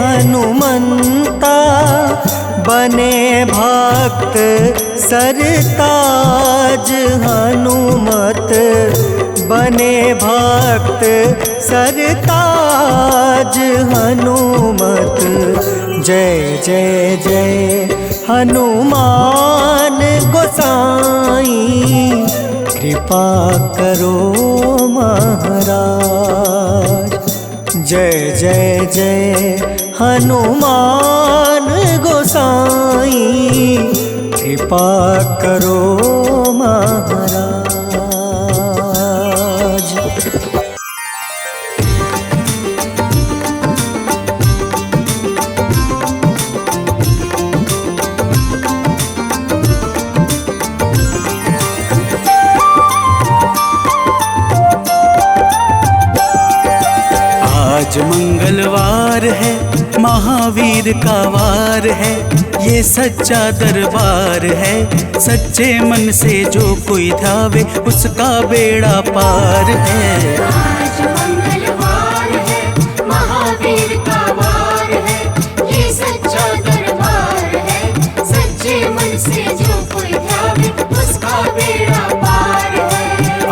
हनुमंता, बने भक्त सरताज हनुमत, बने भक्त सरताज हनुमत। जय जय जय हनुमान गोसाई, कृपा करो महाराज। जय जय जय हनुमान गोसाई, कृपा करो महाराज। आज मंगलवार है, महावीर का वार है, ये सच्चा दरबार है। सच्चे मन से जो कोई ध्यावे, उसका बेड़ा पार है। आज मंगलवार है, महावीर का वार है, ये सच्चा दरबार है। सच्चे मन से जो कोई ध्यावे, उसका बेड़ा पार है।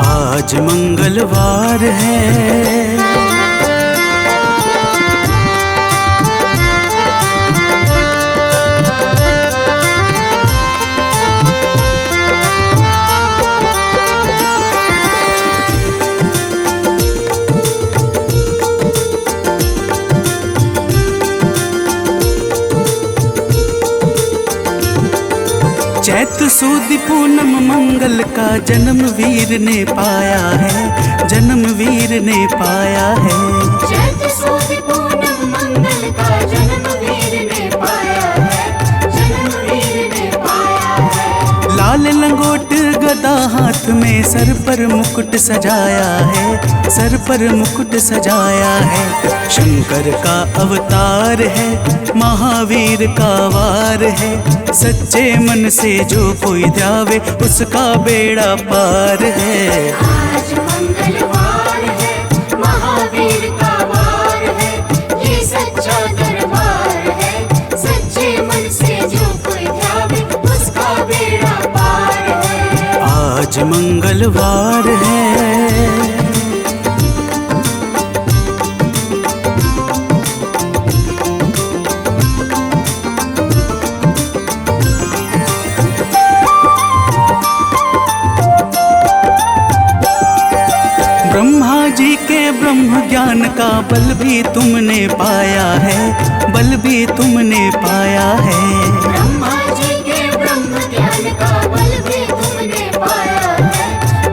आज मंगलवार है। चैत सुद पूनम मंगल का जन्म वीर ने पाया है, जन्म वीर ने पाया है। चैत सुद पूनम मंगल का जन्म वीर ने पाया है, जन्म वीर ने पाया है। लाल लंगोट गदा हाथ में, सर पर मुकुट सजाया है, सर पर मुकुट सजाया है। शंकर का अवतार है, महावीर का वार है। सच्चे मन से जो कोई ध्यावे, उसका बेड़ा पार है। आज मंगलवार है, महावीर का वार है, ये सच्चा दरबार है। सच्चे मन से जो कोई ध्यावे, उसका बेड़ा पार है। आज मंगलवार है। ब्रह्मा जी के ब्रह्म ज्ञान का बल भी तुमने पाया है, बल भी तुमने पाया है। ब्रह्मा जी के ब्रह्म ज्ञान का बल भी तुमने पाया है,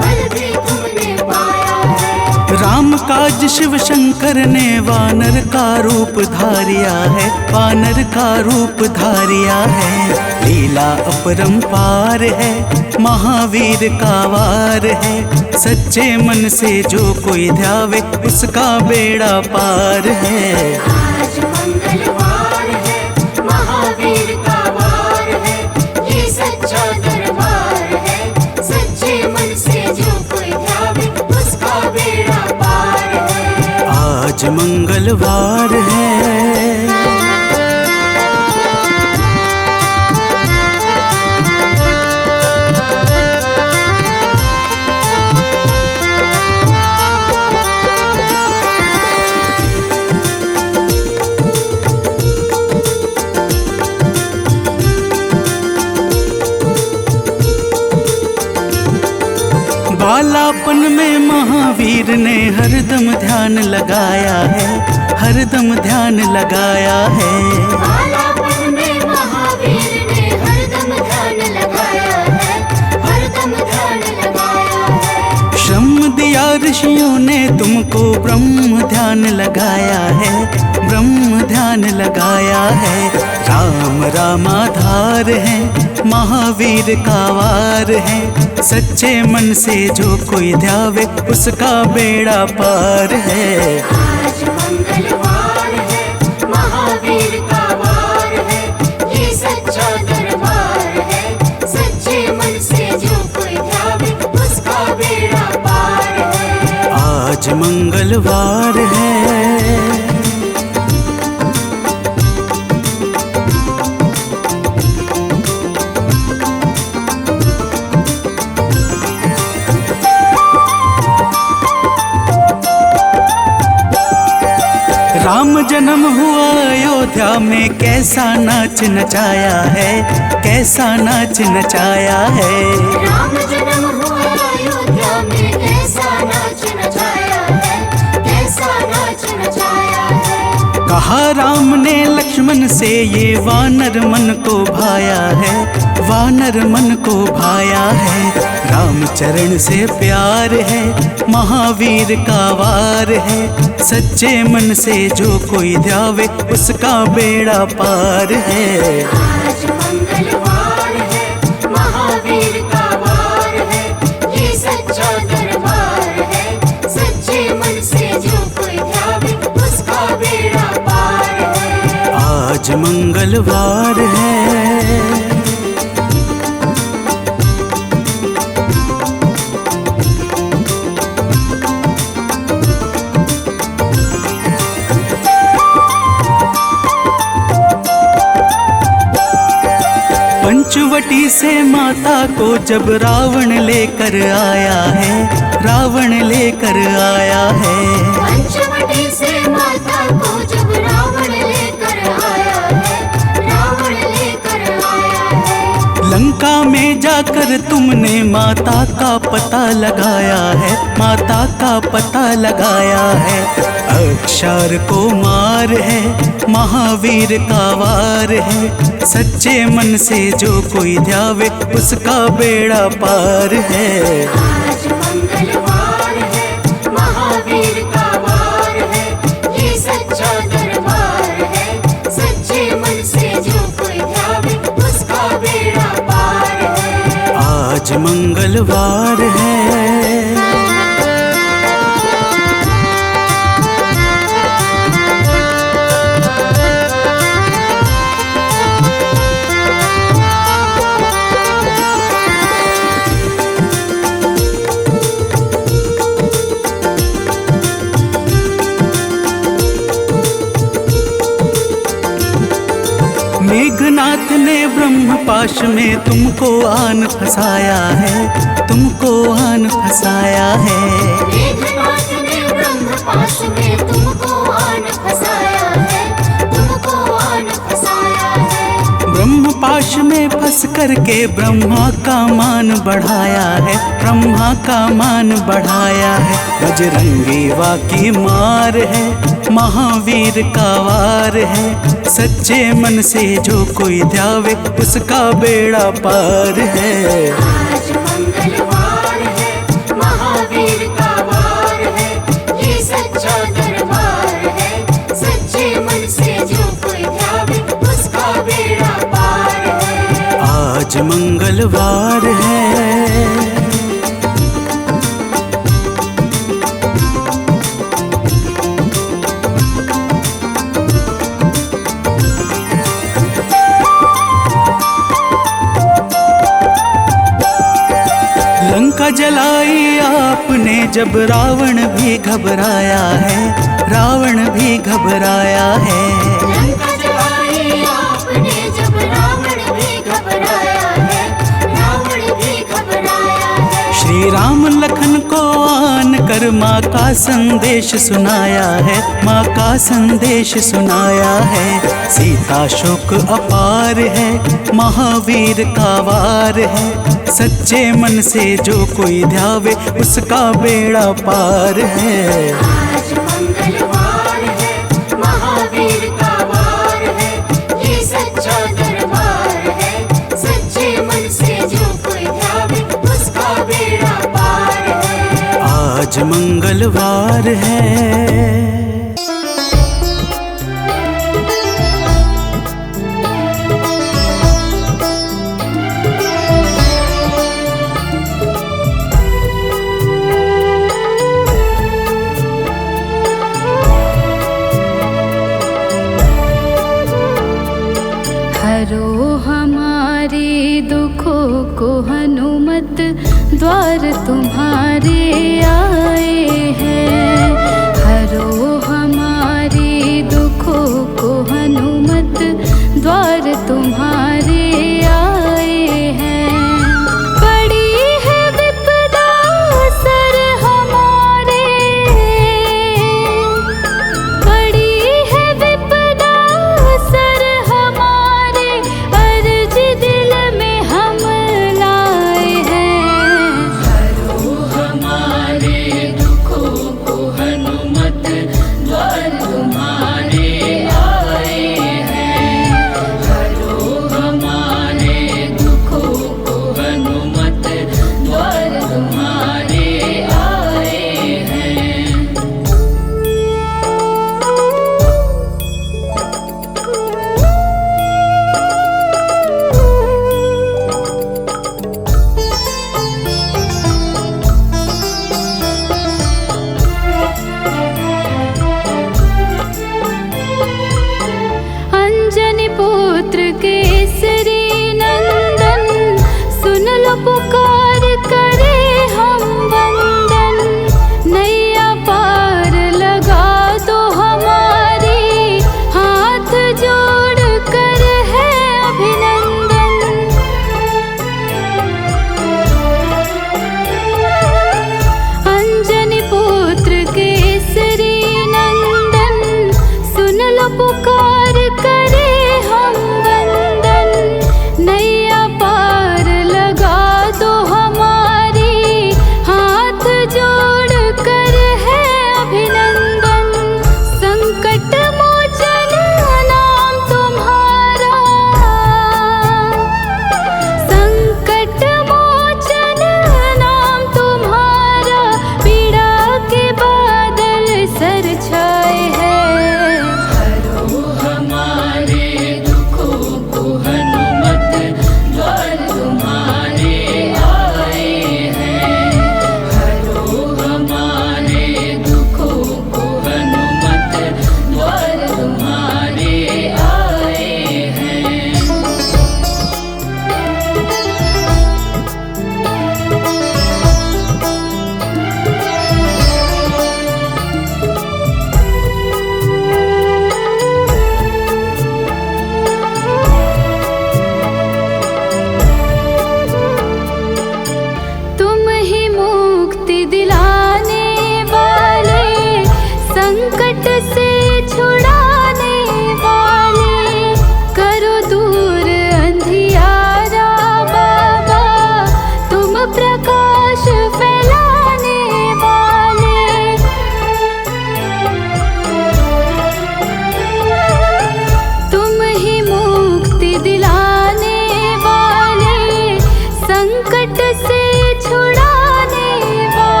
बल भी तुमने पाया है। राम काज शिव शंकर ने वानर का रूप धारिया है, वानर का रूप धारिया है। लीला अपरंपार है, महावीर का वार है। सच्चे मन से जो कोई ध्यावे उसका बेड़ा पार है। आज मंगलवार है, महावीर का वार है, ये सच्चा दरबार है। सच्चे मन से जो कोई ध्यावे उसका बेड़ा पार है। आज मंगलवार है। बालापन में महावीर ने हरदम ध्यान लगाया है, हरदम ध्यान लगाया है। बालापन में महावीर ने हरदम ध्यान लगाया है, हरदम ध्यान लगाया है। श्रम दिया ऋषियों ने तुमको, ब्रह्म ध्यान लगाया है, ब्रह्म ध्यान लगाया है। राम रामाधार है, महावीर का वार है। सच्चे मन से जो कोई ध्यावे उसका बेड़ा पार है। आज मंगलवार है, महावीर का वार है, ये सच्चा दरबार है। सच्चे मन से जो कोई ध्यावे उसका बेड़ा पार है। आज मंगलवार है। राम जन्म हुआ अयोध्या में, कैसा नाच नचाया है, कैसा नाच नचाया है। राम जन्म हुआ अयोध्या में, कैसा नाच नचाया है, कैसा नाच नचाया है। कहा राम ने लक्ष्मण से, ये वानर मन को भाया है, वानर मन को भाया है। राम चरण से प्यार है, महावीर का वार है। सच्चे मन से जो कोई ध्यावे उसका बेड़ा पार है। आज मंगलवार है, महावीर का वार है, ये सच्चा दरबार है। सच्चे मन से जो कोई ध्यावे उसका बेड़ा पार है। आज मंगलवार है। पंचवटी से माता को जब रावण लेकर आया है, रावण लेकर आया है। पंचवटी से माता को जब रावण लेकर आया है, रावण लेकर आया है। लंका में जाकर तुमने माता का पता लगाया है, माता का पता लगाया है। अक्षर को मार है, महावीर का वार है। सच्चे मन से जो कोई ध्यावे उसका बेड़ा पार है। आज मंगलवार है, महावीर का वार है, ये सच्चा दरबार है। सच्चे मन से जो कोई ध्यावे उसका बेड़ा पार है। आज मंगलवार है। मेघनाथ ने ब्रह्म पाश में तुमको आन फंसाया है, तुमको आन फंसाया है। मेघनाथ ने ब्रह्म पाश में तुमको आन फंसाया है, तुमको आन फंसाया है। ब्रह्म पाश में फंस करके ब्रह्मा का मान बढ़ाया है, ब्रह्मा का मान बढ़ाया है। बजरंगी वाकी मार है, महावीर का वार है। सच्चे मन से जो कोई ध्यावे उसका बेड़ा पार है। आज मंगलवार है, महावीर का वार है, ये मंगलवार है। लंका जलाई आपने जब रावण भी घबराया है, रावण भी घबराया है। लंका जलाई आपने जब रावण भी घबराया है, रावण भी घबराया है। श्री राम लखन को आन कर माँ का संदेश सुनाया है, माँ का संदेश सुनाया है। सीता शोक अपार है, महावीर का वार है। सच्चे मन से जो कोई ध्यावे उसका बेड़ा पार है। आज मंगलवार है, महावीर का वार है, ये सच्चा दरबार है। सच्चे मन से जो कोई ध्यावे उसका बेड़ा पार है। आज मंगलवार है। हरो हमारे दुखों को हनुमत, द्वार तुम्हारे आए हैं। हरो हमारे दुखों को हनुमत, द्वार तुम्हारे